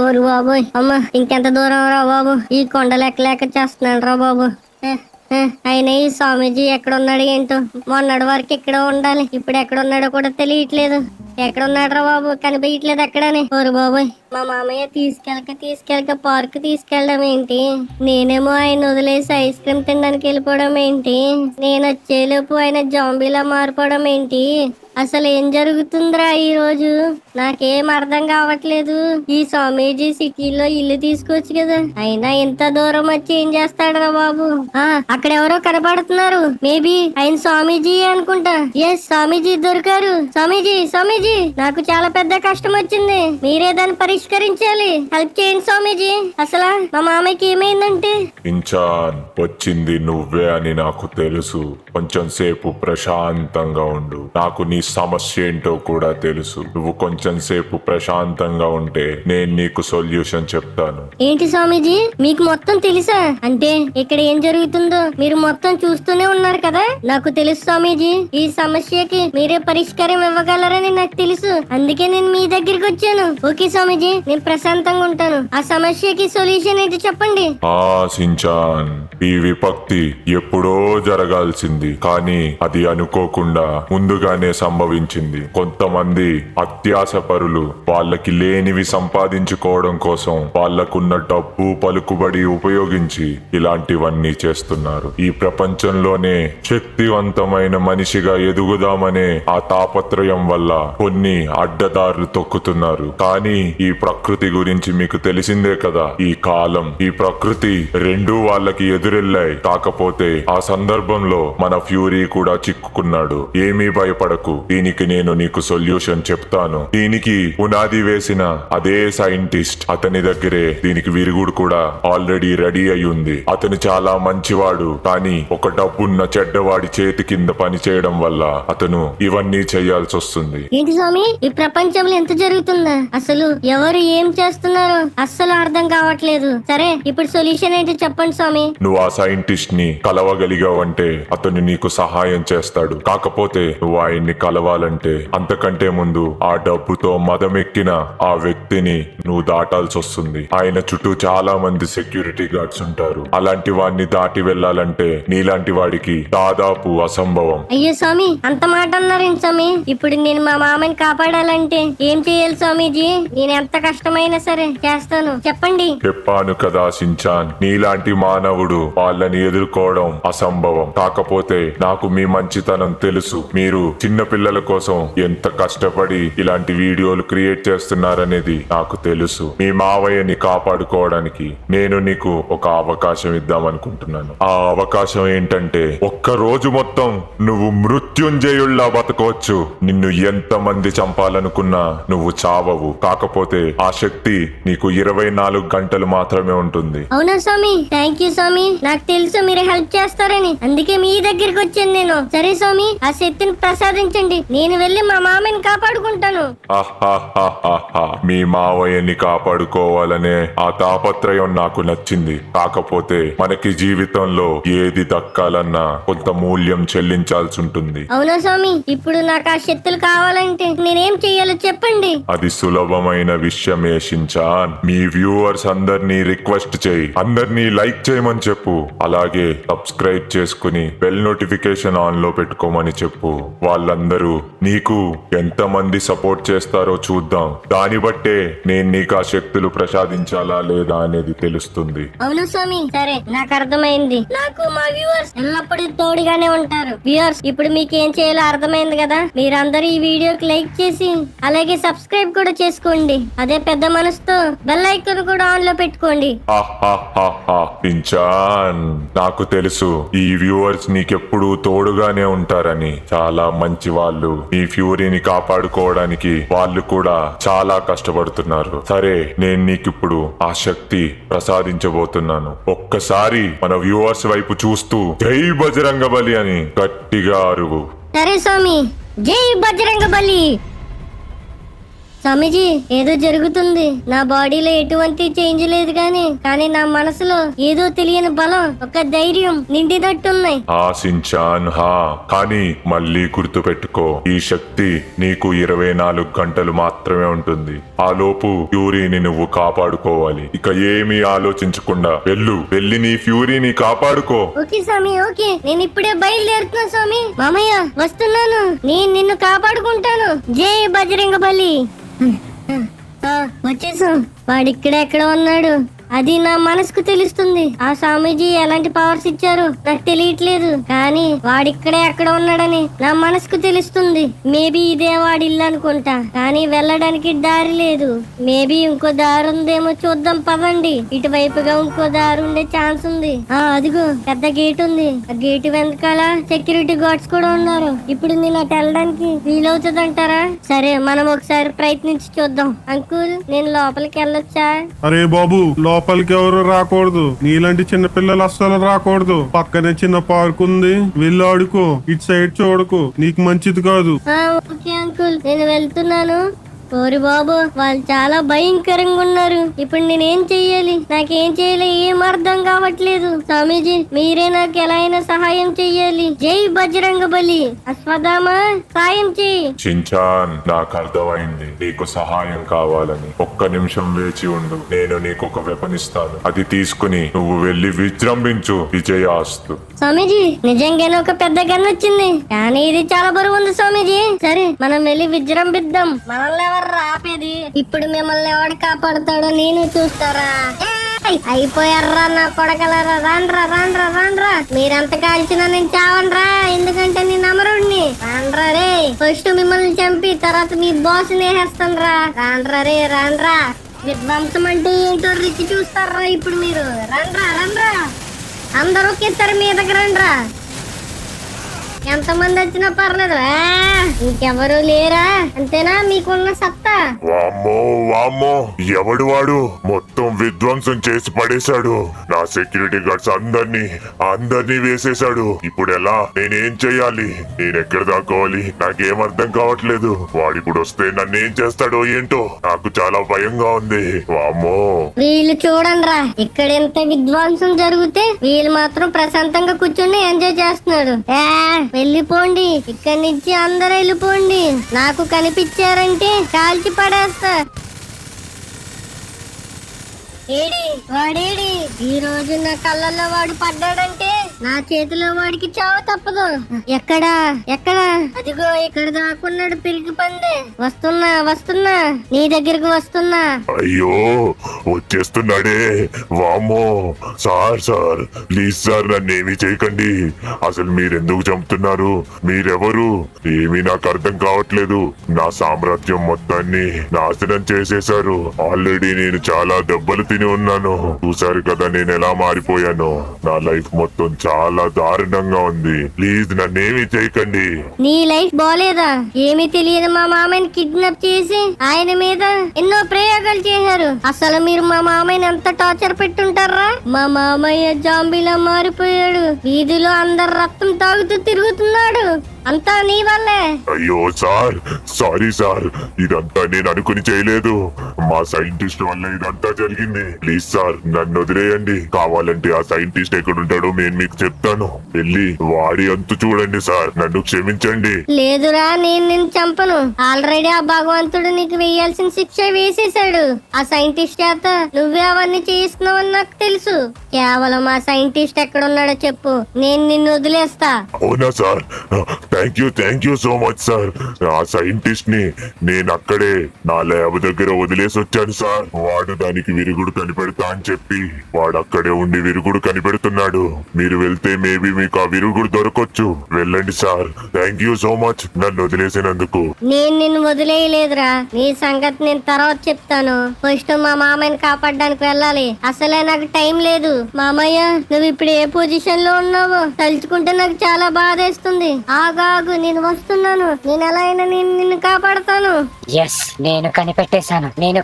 E: ఓరు బాబోయ్, అమ్మ ఇంకెంత దూరం రా బాబు, ఈ కొండలు ఎక్కలేక చేస్తున్నాడు రా బాబు. ఆయన ఈ స్వామీజీ ఎక్కడ ఉన్నాడు ఏంటో? మొన్నటి వరకు ఇక్కడ ఉండాలి, ఇప్పుడు ఎక్కడ ఉన్నాడో కూడా తెలియట్లేదు. ఎక్కడ ఉన్నాడు రా బాబు, కనిపించట్లేదు ఎక్కడని. ఓరు బాబోయ్, మా మామయ్య తీసుకెళ్ళక పార్క్ తీసుకెళ్ళడం ఏంటి? నేనేమో ఆయన వదిలేసి ఐస్ క్రీమ్ తినడానికి వెళ్ళిపోవడం ఏంటి? నేను వచ్చేలోపు ఆయన జాంబీలా మారిపోవడం ఏంటి? అసలు ఏం జరుగుతుందిరా ఈ రోజు? నాకేం అర్థం కావట్లేదు. ఈ స్వామీజీ సిటీలో ఇల్లు తీసుకోవచ్చు కదా, అయినా ఇంత దూరం వచ్చి ఏం చేస్తాడరా బాబు? అక్కడ ఎవరో కనపడుతున్నారు. మేబీ ఆయన స్వామీజీ అనుకుంటా. ఎస్, స్వామీజీ దొరికారు. స్వామీజీ నాకు చాలా పెద్ద కష్టం వచ్చింది, మీరే దాన్ని పరిష్కరించాలి. హెల్ప్ చేయండి స్వామీజీ. అసలు మా మామయ్యకి ఏమైందంటే?
B: ఇంచాన్, వచ్చింది నువ్వే అని నాకు తెలుసు. కొంచెం సేపు ప్రశాంతంగా ఉండు. నాకు నీ సమస్య ఏంటో కూడా తెలుసు. నువ్వు కొంచెం సేపు ప్రశాంతంగా ఉంటే నేను నీకు సొల్యూషన్ చెప్తాను.
E: ఏంటి స్వామీజీ, మీకు మొత్తం తెలుసా? అంటే ఇక్కడ ఏం జరుగుతుందో మీరు మొత్తం చూస్తూనే ఉన్నారు కదా? నాకు తెలుసు స్వామీజీ, ఈ సమస్యకి మీరే పరిష్కారం ఇవ్వగలరని నాకు తెలుసు. అందుకే నేను మీ దగ్గరికి వచ్చాను. ఓకే స్వామీజీ, నేను ప్రశాంతంగా ఉంటాను. ఆ సమస్యకి సొల్యూషన్ ఏంటి చెప్పండి.
B: సించాన్, ఈ విపత్తి ఎప్పుడో జరగాల్సింది, కానీ అది అనుకోకుండా ముందుగానే సంభవించింది. కొంతమంది అత్యాశ పరులు వాళ్ళకి లేనివి సంపాదించుకోవడం కోసం వాళ్ళకున్న డబ్బు, పలుకుబడి ఉపయోగించి ఇలాంటివన్నీ చేస్తున్నారు. ఈ ప్రపంచంలోనే శక్తివంతమైన మనిషిగా ఎదుగుదామనే ఆ తాపత్రయం వల్ల కొన్ని అడ్డదారులు తొక్కుతున్నారు. కానీ ఈ ప్రకృతి గురించి మీకు తెలిసిందే కదా. ఈ కాలం, ఈ ప్రకృతి రెండూ వాళ్ళకి ఎదురెళ్ళాయి. కాకపోతే ఆ సందర్భంలో మన ఫ్యూరీ కూడా చిక్కుకున్నాడు. ఏమీ భయపడకు, దీనికి నేను నీకు సొల్యూషన్ చెప్తాను. దీనికి పునాది వేసిన అదే సైంటిస్ట్, అతని దగ్గరే దీనికి విరుగుడు కూడా ఆల్రెడీ రెడీ అయి ఉంది. అతను చాలా మంచివాడు, కానీ ఒక డబ్బున్న చెడ్డవాడి చేతి కింద పని చేయడం వల్ల అతను ఇవన్నీ చేయాల్సి వస్తుంది.
E: ఏంటి స్వామి, ఈ ప్రపంచంలో ఎంత జరుగుతుందా? అసలు ఎవరు ఏం చేస్తున్నారో అస్సలు అర్థం కావట్లేదు. సరే, ఇప్పుడు సొల్యూషన్ ఏంటి చెప్పండి స్వామి.
B: నువ్వు ఆ సైంటిస్ట్ ని కలవగలిగావంటే అతను నీకు సహాయం చేస్తాడు. కాకపోతే నువ్వు ఆయన్ని కలవాలంటే అంతకంటే ముందు ఆ డబ్బుతో మదమెక్కిన ఆ వ్యక్తిని నువ్వు దాటాల్సి వస్తుంది. ఆయన చుట్టూ చాలా మంది సెక్యూరిటీ గార్డ్స్ ఉంటారు. అలాంటి వాడిని దాటి వెళ్ళాలంటే నీలాంటి వాడికి దాదాపు అసంభవం.
E: అయ్యో స్వామి, అంత మాట అన్నారేంటి స్వామి? ఇప్పుడు నేను మా మామని కాపాడాలంటే ఏం చేయాలి స్వామీజీ? నేను ఎంత కష్టమైనా సరే చేస్తాను, చెప్పండి.
B: చెప్పాను కదా సించాన్, నీలాంటి మానవుడు వాళ్ళని ఎదుర్కోవడం అసంభవం. కాకపోతే నాకు మీ మంచితనం తెలుసు. మీరు చిన్న పిల్లల కోసం ఎంత కష్టపడి ఇలాంటి వీడియోలు క్రియేట్ చేస్తున్నారనేది నాకు తెలుసు. మీ మావయ్యని కాపాడుకోవడానికి నేను నీకు ఒక అవకాశం ఇద్దాం అనుకుంటున్నాను. ఆ అవకాశం ఏంటంటే, ఒక్క రోజు మొత్తం నువ్వు మృత్యుంజయుల్లా బతకవచ్చు. నిన్ను ఎంత
F: మంది చంపాలనుకున్నా నువ్వు చావవు. కాకపోతే ఆ శక్తి నీకు 24 గంటలు మాత్రమే ఉంటుంది.
E: అవునా స్వామి, థ్యాంక్ యూ స్వామి. నాకు తెలుసు మీరు హెల్ప్ చేస్తారని, అందుకే మీ దగ్గరికి వచ్చాను నేను. సరే స్వామి, ఆ శక్తిని ప్రసాదించండి. నేను వెళ్ళి మా మామని కాపాడుకుంటాను.
F: ఆహాహాహాహా. మీ మావయ్యని కాపాడుకోవాలనే ఆ తాపత్రయం నాకు నచ్చింది. కాకపోతే మనకి జీవితంలో ఏది దక్కాలన్నా కొంత మూల్యం చెల్లించాల్సి ఉంటుంది.
E: అవునా స్వామి, ఇప్పుడు నాకు ఆ శక్తులు కావాలంటే నేనేం చెయ్యాలో చెప్పండి.
F: అది సులభమైన విషయమే షించాన్. మీ వ్యూవర్స్ అందరినీ రిక్వెస్ట్ చేయి, అందరినీ లైక్ చేయమని చెప్పు. అలాగే సబ్స్క్రైబ్ చేసుకుని బెల్ నోటిఫికేషన్ ఆన్ లో పెట్టుకోమని చెప్పు. వాళ్ళందరూ నీకు ఎంతమంది సపోర్ట్ చేస్తారో చూద్దాం. దాన్ని బట్టే నేను నీకు ఆ శక్తులు ప్రసాదించాలా లేదా అనేది తెలుస్తుంది.
E: అవును స్వామి, సరే నాకు అర్థమైంది. నాకు మా వ్యూవర్స్ ఎల్లప్పుడూ తోడుగానే ఉంటారు. వ్యూవర్స్, ఇప్పుడు మీకు ఏం చేయాలో అర్థమైంది కదా. మీరందరూ ఈ వీడియోకి లైక్ చేసి అలాగే సబ్స్క్రైబ్ కూడా చేసుకోండి. అదే పెద్ద మనసుతో బెల్ ఐకాన్ కూడా ఆన్ లో పెట్టుకోండి.
F: షించాన్, నాకు తెలుసు ఈ వ్యూవర్స్ నీకెప్పుడు తోడుగానే ఉంటారని. చాలా మంచి వాళ్ళు. నీ ఫ్యూరీని కాపాడుకోవడానికి వాళ్ళు కూడా చాలా కష్టపడుతున్నారు. సరే, నేను నీకిప్పుడు ఆ శక్తి ప్రసాదించబోతున్నాను. ఒక్కసారి మన వ్యూవర్స్ వైపు చూస్తూ జై బజరంగబలి అని గట్టిగా అరువు.
E: సరే స్వామి, జై బజరంగబలి. స్వామీజీ, ఏదో జరుగుతుంది. నా బాడీలో ఎటువంటి చేంజ్ లేదు కానీ నా మనసులో ఏదో తెలియని బలం, ఒక ధైర్యం నిండినట్టున్నాయి.
F: ఆశించాన్ హా, కానీ మళ్ళీ గుర్తు పెట్టుకో, ఈ శక్తి నీకు 24 గంటలు మాత్రమే ఉంటుంది. ఆ లోపు ఫ్యూరీని నువ్వు కాపాడుకోవాలి. ఇక ఏమీ ఆలోచించకుండా వెళ్ళి నీ ఫ్యూరీని కాపాడుకో.
E: ఓకే స్వామి, ఓకే. నేను ఇప్పుడే బయలుదేరుతున్నా స్వామి. మామయ్య, వస్తున్నాను. నేను నిన్ను కాపాడుకుంటాను. జై బజరంగబలి. వచ్చేసాం. వాడిక్కడెక్కడ ఉన్నాడు? అది నా మనసుకు తెలుస్తుంది. ఆ స్వామీజీ ఎలాంటి పవర్స్ ఇచ్చారు నాకు తెలియట్లేదు, కానీ వాడిక్కడే ఎక్కడ ఉన్నాడని నా మనసుకు తెలుస్తుంది. మేబీ ఇదే వాడి ఇల్లు అనుకుంటా, కానీ వెళ్ళడానికి దారి లేదు. మేబీ ఇంకో దారి ఉందేమో చూద్దాం పదండి. ఇటువైపుగా ఇంకో దారి ఉండే ఛాన్స్ ఉంది. అదిగో పెద్ద గేట్ ఉంది. ఆ గేట్ వెనకాల సెక్యూరిటీ గార్డ్స్ కూడా ఉన్నారు. ఇప్పుడు నేను అటు వెళ్ళడానికి వీలవుతుందంటారా? సరే, మనం ఒకసారి ప్రయత్నించి చూద్దాం. అంకుల్, నేను లోపలికి వెళ్ళొచ్చా?
C: అరే బాబు, లోపలికి ఎవరు రాకూడదు. నీలాంటి చిన్న పిల్లలు అస్సలు రాకూడదు. పక్కనే చిన్న పార్క్ ఉంది, వెళ్ళి ఆడుకో. ఇటు సైడ్ చూడకు, నీకు మంచిది కాదు.
E: ఓకే అంకుల్, నేను వెళ్తున్నాను. ఓరి బాబు, వాళ్ళు చాలా భయంకరంగా ఉన్నారు. ఇప్పుడు నేనేం చెయ్యాలి? నాకేం చేయాలి ఏం అర్థం కావట్లేదు. స్వామీజీ, మీరే నాకు ఎలా అయినా సహాయం చెయ్యాలి. జై బజరంగబలి. అశ్వత్థామ, సాయం చెయ్యి.
F: షించాన్, నాకు అర్థమైంది నీకు సహాయం కావాలని. ఒక్క నిమిషం వేచి ఉండు. నేను నీకు ఒక వెపన్ ఇస్తాను. అది తీసుకుని నువ్వు వెళ్ళి విజృంభించు. విజయాస్తు.
E: స్వామీజీ, నిజంగానే ఒక పెద్ద గన్ వచ్చింది, కానీ ఇది చాలా బరువు ఉంది స్వామీజీ. సరే, మనం వెళ్ళి విజృంభిద్దాం. మనల్ని ఎవరు ఆపేది? ఇప్పుడు మిమ్మల్ని ఎవడు కాపాడుతాడో నేను చూస్తారా. అయిపోయారా నా కొడకలరా. రాన్రా. మీరెంత కాల్చినా నేను చావనరా, ఎందుకంటే నేను అమరుడిని. రాన్రా రే, ఫస్ట్ మిమ్మల్ని చంపి తర్వాత మీ బాస్ నేసేస్తాను రా. రాన్రా. విధ్వంసం అంటే ఏంటో రుచి చూస్తారా ఇప్పుడు మీరు. రాన్రా. అందరూ ఒకేసారి మీ దగ్గర రండ్రా. ఎంతమంది వచ్చినా పర్లేదు. ఇంకెవరు లేరా? అంతేనా మీకున్న సత్తా?
B: వామ్మో, ఎవడు వాడు? మొత్తం విధ్వంసం చేసి పడేశాడు. నా సెక్యూరిటీ గార్డ్స్ అందరినీ వేసేశాడు. ఇప్పుడు ఎలా? నేనేం చెయ్యాలి? నేనెక్కడ దాక్కోవాలి? నాకేం అర్థం కావట్లేదు. వాడిప్పుడు వస్తే నన్ను ఏం చేస్తాడో ఏంటో నాకు చాలా భయంగా ఉంది. వామ్మో,
E: వీళ్ళు చూడండిరా, ఇక్కడ ఎంత విధ్వంసం జరిగితే వీళ్ళు మాత్రం ప్రశాంతంగా కూర్చొని ఎంజాయ్ చేస్తున్నాడు. వెళ్ళిపోండి, ఇక్కడి నుంచి అందరూ వెళ్ళిపోండి. నాకు కనిపించారంటే కాల్చి పడేస్తా. వాడేడి? ఈ రోజు నా కళ్ళల్లో వాడు పడ్డాడంటే నా చేతిలో వాడికి చావు తప్పదు. ఎక్కడా? అదిగో ఇక్కడ దాక్కున్నాడు పిరికి పందే. వస్తున్నా, నీ దగ్గరకు వస్తున్నా.
B: అయ్యో, వచ్చేస్తున్నాడే. వామ్మో, సార్ ప్లీజ్ సార్, నన్నేమీ చేయకండి. అసలు మీరెందుకు చంపుతున్నారు? మీరెవరు? ఏమీ నాకు అర్థం కావట్లేదు. నా సామ్రాజ్యం మొత్తాన్ని నాశనం చేసేశారు. ఆల్రెడీ నేను చాలా దెబ్బలు తిని తిని ఉన్నాను. చూసారు కదా నేను ఎలా మారిపోయాను. నా లైఫ్ మొత్తం చాలా దారుణంగా ఉంది. ప్లీజ్ నన్నేమీ చేయకండి.
E: నీ లైఫ్ బాలేదా? ఏమీ తెలియదు మా మామయ్యని కిడ్నాప్ చేసి ఆయన మీద ఎన్నో ప్రయోగాలు చేశారు. అసలు మీరు మా మామయ్యని ఎంత టార్చర్ పెట్టుంటారా? మా మామయ్య జాంబీలా మారిపోయాడు. వీధిలో అందరు రక్తం తాగుతూ తిరుగుతున్నాడు. అంతా నీ వల్లే.
B: అయ్యో సార్, సారీ సార్, ఇదంతా నేను అనుకుని చేయలేదు. మా సైంటిస్ట్ వల్ల ఇదంతా జరిగింది. ప్లీజ్ సార్ నన్ను వదిలేయండి. కావాలంటే ఆ సైంటిస్ట్ ఎక్కడుంటాడో నేను మీకు చెప్తాను. వెళ్ళి వాడి అంతు చూడండి సార్. నన్ను క్షమించండి.
E: లేదురా, నేను నిన్ను చంపను. ఆల్రెడీ ఆ భగవంతుడు నీకు వేయాల్సిన శిక్ష వేసేశాడు. ఆ సైంటిస్ట్ చేత నువ్వే అవన్నీ చేయిస్తున్నావని నాకు తెలుసు. కేవలం ఆ సైంటిస్ట్ ఎక్కడున్నాడో చెప్పు, నేను నిన్ను వదిలేస్తా.
B: అవునా sir? Thank you so much sir. ఆ సైంటిస్ట్ ని నేను అక్కడే నా ల్యాబ్ దగ్గర వదిలేసి వచ్చాను సార్. వాడు దానికి విరుగుడు కనిపెడతా అని చెప్పి వాడు అక్కడే ఉండి విరుగుడు కనిపెడుతున్నాడు. మీరు వెళ్తే మేబీ మీకు ఆ విరుగుడు దొరకొచ్చు. వెళ్ళండి sir. Thank you so much నన్ను వదిలేసినందుకు.
E: నేను నిన్ను వదిలేయలేదురా. నీ సంగతి నేను తర్వాత చెప్తాను. ఫస్ట్ మా మామయ్యని కాపాడడానికి వెళ్ళాలి. అసలే నాకు టైం లేదు. మామయ్య, నువ్వు ఇప్పుడు ఏ పొజిషన్ లో ఉన్నావో తలుచుకుంటే నాకు చాలా బాధేస్తుంది. ఆగు, నేను వస్తున్నాను. నేను ఎలా అయినా నిన్ను కాపాడతాను.
D: ఎస్, నేను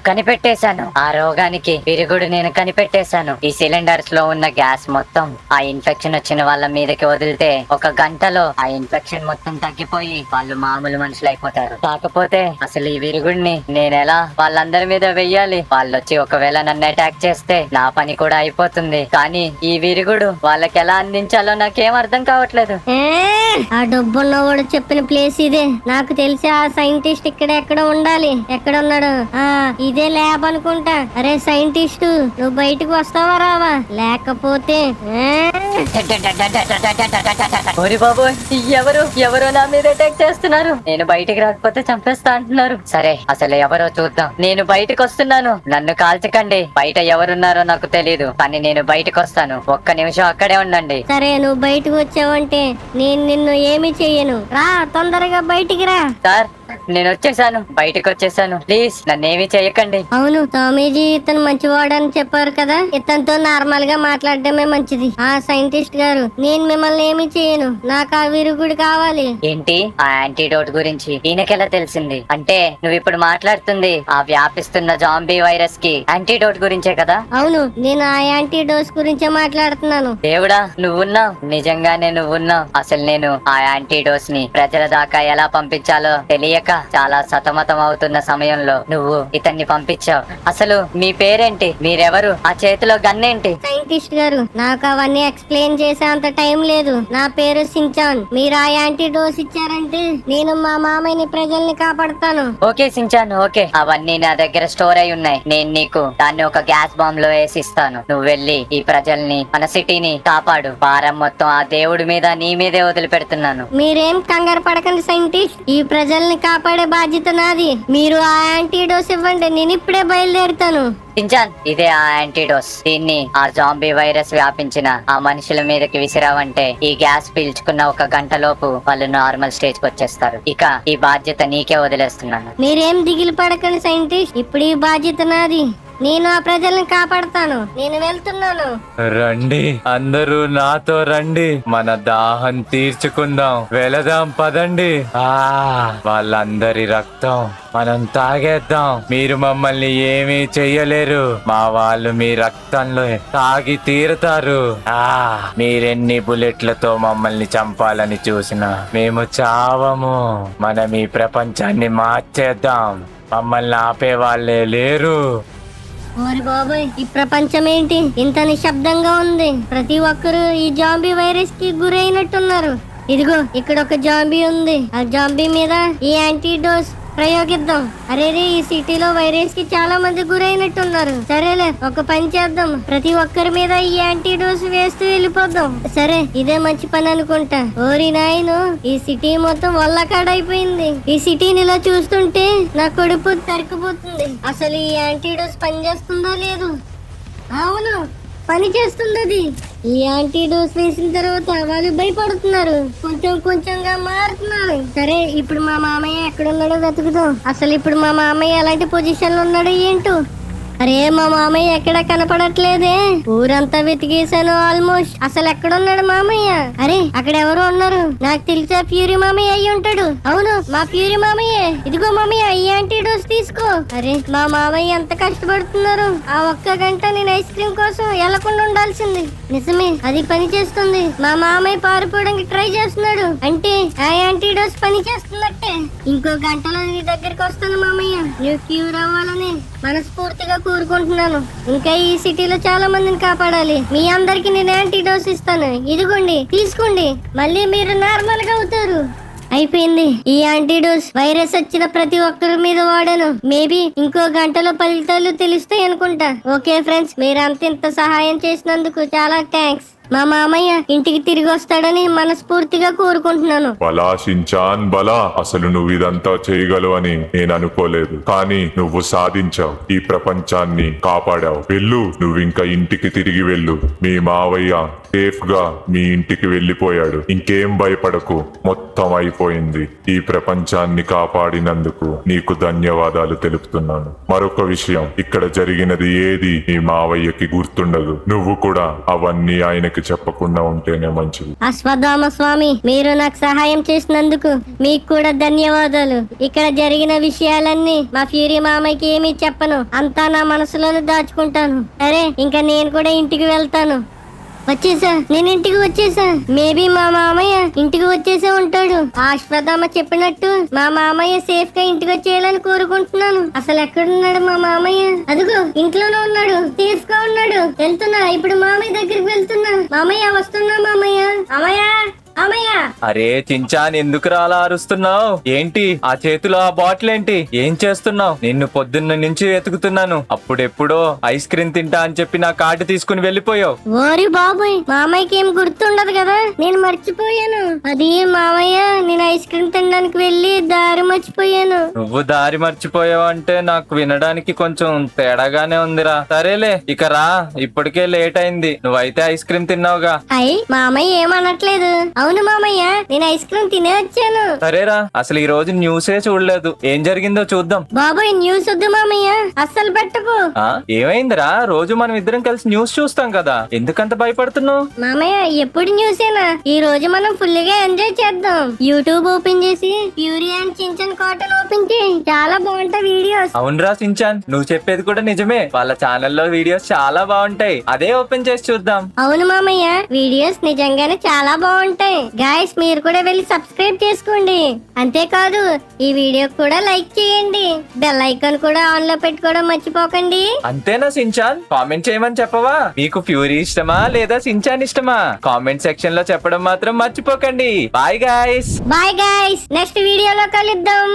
D: కనిపెట్టేశాను. ఆ రోగానికి విరుగుడు నేను కనిపెట్టేశాను. ఈ సిలిండర్స్ లో ఉన్న గ్యాస్ మొత్తం ఆ ఇన్ఫెక్షన్ వచ్చిన వాళ్ళ మీదకి వదిలితే 1 గంటలో ఆ ఇన్ఫెక్షన్ మొత్తం తగ్గిపోయి వాళ్ళు మామూలు మనుషులు అయిపోతారు. కాకపోతే అసలు ఈ విరుగుడిని నేను ఎలా వాళ్ళందరి మీద వెయ్యాలి? వాళ్ళు వచ్చి ఒకవేళ నన్ను అటాక్ చేస్తే నా పని కూడా అయిపోతుంది. కానీ ఈ విరుగుడు వాళ్ళకి ఎలా అందించాలో నాకేం అర్థం కావట్లేదు.
E: ఆ డబ్బున్నవాడు చెప్పిన ప్లేస్ ఇదే. నాకు తెలిసి ఆ సైంటిస్ట్ ఇక్కడ ఎక్కడ ఉండాలి. ఎక్కడ ఉన్నాడు? ఇదే ల్యాబ్ అనుకుంటా. అరే సైంటిస్ట్, నువ్వు బయటకు వస్తావా రావా? లేకపోతే
D: బాబోయ్, ఎవరు నా మీద అటాక్ చేస్తున్నారు. నేను బయటికి రాకపోతే చంపేస్తా అంటున్నారు. సరే, అసలు ఎవరో చూద్దాం. నేను బయటకు వస్తున్నాను. నన్ను కాల్చకండి. బయట ఎవరున్నారో నాకు తెలీదు, కానీ నేను బయటకు వస్తాను. 1 నిమిషం అక్కడే ఉండండి.
E: సరే, నువ్వు బయటకు వచ్చావంటే నేను నిన్ను ఏమి చెయ్యను. రా, తొందరగా బయటికి రా.
D: సార్, నేను వచ్చేసాను. బయటకు వచ్చేసాను. ప్లీజ్ నన్నేమీ చేయకండి.
E: అవును, స్వామీజీ ఇతను మంచివాడు అని చెప్పారు కదా. ఇతనితో నార్మల్ గా మాట్లాడడమే మంచిది. ఆ సైంటిస్ట్ గారు, నేను మిమ్మల్ని ఏమి చేయను. నాకు ఆ విరుగుడు కావాలి.
D: ఏంటి? ఆ యాంటీడోట్ గురించి ఈయనకెలా తెలిసింది? అంటే నువ్వు ఇప్పుడు మాట్లాడుతుంది ఆ వ్యాపిస్తున్న జాంబీ వైరస్ కి యాంటీడోట్ గురించే కదా?
E: అవును, నేను ఆ యాంటీడోస్ గురించే మాట్లాడుతున్నాను.
D: దేవుడా, నువ్వున్నావు. నిజంగానే నువ్వున్నావు. అసలు నేను ఆ యాంటీడోస్ ని ప్రజల దాకా ఎలా పంపించాలో తెలియక చాలా సతమతం అవుతున్న సమయంలో నువ్వు ఇతన్ని పంపించావు. అసలు మీ పేరేంటి? మీరెవరు? ఆ చేతిలో గన్నేంటి?
E: సైంటిస్ట్ గారు, నాకు అవన్నీ ఎక్స్ప్లెయిన్ చేసే అంత టైం లేదు. నా పేరు సించాన్. మీరు ఆ యాంటీడోస్ ఇచ్చారంటే నేను మా మామయ్యని ప్రజల్ని కాపాడుతాను.
D: Okay Shinchan, okay. అవన్నీ నా దగ్గర స్టోర్ అయి ఉన్నాయి. నేను నీకు దాన్ని ఒక గ్యాస్ బాంబ్ లో వేసిస్తాను. నువ్వు వెళ్ళి ఈ ప్రజల్ని, మన సిటీని కాపాడు. భారం మొత్తం ఆ దేవుడి మీద, నీ మీదే వదిలిపెడుతున్నాను.
E: మీరేం కంగారు పడకండి సైంటిస్ట్. ఈ ప్రజల్ని కాపాడే బాధ్యత నాది. మీరు ఆ యాంటీడోస్ ఇవ్వండి, నేను ఇప్పుడే బయలుదేరుతాను.
D: సించాన్, ఇదే ఆ యాంటీడోస్. దీన్ని ఆ జాంబీ వైరస్ వ్యాపించిన ఆ మనుషుల మీదకి విసిరావంటే ఈ గ్యాస్ పీల్చుకున్న 1 గంట లోపు వాళ్ళు నార్మల్ స్టేజ్ కి వచ్చేస్తారు. ఇక ఈ బాధ్యత నీకే వదిలేస్తున్నాను.
E: మీరేం దిగులు పడకండి సైంటిస్ట్. ఇప్పుడు ఈ బాధ్యత నాది. నేను ఆ ప్రజల్ని కాపాడుతాను. నేను వెళ్తున్నాను.
A: రండి, అందరూ నాతో రండి. మన దాహం తీర్చుకుందాం. వెళదాం, పదండి. వాళ్ళందరి రక్తం మనం తాగేద్దాం. మీరు మమ్మల్ని ఏమీ చెయ్యలేరు. మా వాళ్ళు మీ రక్తంలో తాగి తీరుతారు. మీరెన్ని బుల్లెట్లతో మమ్మల్ని చంపాలని చూసినా మేము చావము. మనం ఈ ప్రపంచాన్ని మార్చేద్దాం. మమ్మల్ని ఆపే వాళ్ళే లేరు.
E: ఓరి బాబోయ్, ఈ ప్రపంచం ఏంటి ఇంత నిశ్శబ్దంగా ఉంది? ప్రతి ఒక్కరు ఈ జాంబీ వైరస్ కి గురైనట్టున్నారు. ఇదిగో ఇక్కడ ఒక జాంబీ ఉంది. ఆ జాంబీ మీద ఈ యాంటీడోస్ ప్రయోగిద్దాం. అరే, ఈ సిటీలో వైరస్ కి చాలా మంది గురైనట్టున్నారు. సరేలే, ఒక పని చేద్దాం. ప్రతి ఒక్కరి మీద ఈ యాంటీడోస్ వేస్తూ వెళ్ళిపోదాం. సరే, ఇదే మంచి పని అనుకుంటా. ఓరి నాయను, ఈ సిటీ మొత్తం వల్లకాడైపోయింది. ఈ సిటీని ఇలా చూస్తుంటే నా కడుపు తరికిపోతుంది. అసలు ఈ యాంటీడోస్ పనిచేస్తుందో లేదు? అవును, పని చేస్తుంది. అది ఈ యాంటీడోస్ వేసిన తర్వాత వాళ్ళు భయపడుతున్నారు. కొంచెంగా మారుతున్నారు. సరే, ఇప్పుడు మా మామయ్య ఎక్కడున్నాడో వెతుకుదాం. అసలు ఇప్పుడు మా మామయ్య ఎలాంటి పొజిషన్ లో ఉన్నాడో ఏంటో. అరే మా మామయ్య ఎక్కడ కనపడట్లేదే. ఊరంతా వెతికేశాను ఆల్మోస్ట్. అసలు ఎక్కడున్నాడు మామయ్య? అరే అక్కడ ఎవరో ఉన్నారు. నాకు తెలిసా ఫ్యూరీ మామయ్య అయ్యి ఉంటాడు. అవును మా ఫ్యూరీ మామయ్య. ఇదిగో మామయ్య ఈ యాంటీడోస్ తీసుకో. అరే మా మామయ్య ఎంత కష్టపడుతున్నారు. ఆ ఒక్క గంట నేను ఐస్ క్రీమ్ కోసం వెళ్లకుండా ఉండాల్సింది. నిజమే అది పని చేస్తుంది. మా మామయ్య పారిపోవడానికి ట్రై చేస్తున్నాడు. అంటే ఆ యాంటీడోస్ పని చేస్తున్నట్టే. ఇంకో గంటలో నీ దగ్గరికి వస్తాను మామయ్య. నువ్వు క్యూర్ అవ్వాలని మనస్ఫూర్తిగా కోరుకుంటున్నాను. ఇంకా ఈ సిటీలో చాలా మందిని కాపాడాలి. మీ అందరికి నేను యాంటీడోస్ ఇస్తాను. ఇదిగోండి తీసుకోండి. మళ్ళీ మీరు నార్మల్ గా అవుతారు. అయిపోయింది. ఈ యాంటీడోస్ వైరస్ వచ్చిన ప్రతి ఒక్కరి మీద వాడాను. మేబీ ఇంకో గంటలో ఫలితాలు తెలుస్తాయి అనుకుంటా. ఓకే ఫ్రెండ్స్, మీరంతా ఇంత సహాయం చేసినందుకు చాలా థ్యాంక్స్. మా మామయ్య ఇంటికి తిరిగి వస్తాడని మనస్ఫూర్తిగా కోరుకుంటున్నాను.
F: బలా షించాన్ బలా, అసలు నువ్వు ఇదంతా చేయగలవని నేను అనుకోలేదు, కానీ నువ్వు సాధించావు. ఈ ప్రపంచాన్ని కాపాడావు. వెళ్ళు, నువ్వు ఇంకా ఇంటికి తిరిగి వెళ్ళు. మీ మావయ్య సేఫ్ గా మీ ఇంటికి వెళ్ళిపోయాడు. ఇంకేం భయపడకు, మొత్తం అయిపోయింది. ఈ ప్రపంచాన్ని కాపాడినందుకు నీకు ధన్యవాదాలు తెలుపుతున్నాను. మరొక విషయం, ఇక్కడ జరిగినది ఏది మీ మావయ్యకి గుర్తుండదు. నువ్వు కూడా అవన్నీ ఆయనకి చెప్పకుండా ఉంటేనే మంచిది.
E: అశ్వత్థామ స్వామి, మీరు నాకు సహాయం చేసినందుకు మీకు కూడా ధన్యవాదాలు. ఇక్కడ జరిగిన విషయాలన్నీ మా ఫ్యూరీ మామయ్యకి ఏమీ చెప్పను. అంతా నా మనసులోనే దాచుకుంటాను. సరే, ఇంకా నేను కూడా ఇంటికి వెళ్తాను. వచ్చేసా, నేను ఇంటికి వచ్చేసా. మేబీ మా మామయ్య ఇంటికి వచ్చేసే ఉంటాడు. అశ్వత్థామ చెప్పినట్టు మా మామయ్య సేఫ్ గా ఇంటికి వచ్చేయాలని కోరుకుంటున్నాను. అసలు ఎక్కడున్నాడు మా మామయ్య? అదిగో ఇంట్లోనే ఉన్నాడు, సేఫ్ గా ఉన్నాడు. వెళ్తున్నా, ఇప్పుడు మామయ్య దగ్గరికి వెళ్తున్నా. మామయ్య వస్తున్నా. మామయ్య అమయ్య అమయ్య.
A: అరే చించాన్, ఎందుకు అలా అరుస్తున్నావు? ఏంటి ఆ చేతిలో ఆ బాటిల్ ఏంటి? ఏం చేస్తున్నావు? నిన్ను పొద్దున్న నుంచి వెతుకుతున్నాను. అప్పుడెప్పుడో ఐస్ క్రీమ్ తింటా అని చెప్పి నా కార్డు తీసుకుని వెళ్ళిపోయావు.
E: ఓరి బాబోయ్, మామయ్యకి ఏం గుర్తుండదు కదా, నేను మర్చిపోయాను. అది మామయ్య, నేను ఐస్ క్రీమ్ తినడానికి వెళ్ళి దారి మర్చిపోయాను.
A: నువ్వు దారి మర్చిపోయావు అంటే నాకు వినడానికి కొంచెం తేడాగానే ఉందిరా. సరేలే, ఇక రా, ఇప్పటికే లేట్ అయింది. నువ్వైతే ఐస్ క్రీమ్ తిన్నావుగా.
E: అయ్యి మామయ్య ఏమనట్లేదు. అవును మామయ్య, నేను ఐస్ క్రీమ్ తినే వచ్చాను.
A: సరేరా, అసలు ఈ రోజు న్యూసే చూడలేదు. ఏం జరిగిందో చూద్దాం.
E: బాబోయ్ న్యూస్ వద్దు మామయ్య, అస్సలు పెట్టకు.
A: ఏమైందిరా? రోజు మనం ఇద్దరం కలిసి న్యూస్ చూస్తాం కదా, ఎందుకంత భయపడుతున్నావు?
E: మామయ్య ఎప్పుడు న్యూసేనా? ఈ రోజు మనం ఫుల్ గా ఎంజాయ్ చేద్దాం. యూట్యూబ్ ఓపెన్ చేసి ప్యూరీ అండ్ చించన్ కాటన్ ఓపెన్ చేయి. చాలా బాగుంటాయి వీడియోస్.
A: అవునరా సించాన్, నువ్వు చెప్పేది కూడా నిజమే. వాళ్ళ ఛానల్లో వీడియోస్ చాలా బాగుంటాయి. అదే ఓపెన్ చేసి చూద్దాం.
E: అవును మామయ్య, వీడియోస్ నిజంగానే చాలా బాగుంటాయి. గాయ్స్, మీరు కూడా వెళ్ళి సబ్స్క్రైబ్ చేసుకోండి. అంతేకాదు ఈ వీడియో కూడా లైక్ చేయండి. బెల్ ఐకాన్ కూడా ఆన్ లో పెట్టుకోవడం మర్చిపోకండి.
A: అంతేనా సించాన్? కామెంట్ చేయమని చెప్పవా? మీకు ఫ్యూరీ ఇష్టమా లేదా సించాన్ ఇష్టమా? కామెంట్ సెక్షన్ లో చెప్పడం మాత్రం మర్చిపోకండి. Bye guys.
E: Bye guys, next వీడియోలో కలుద్దాం.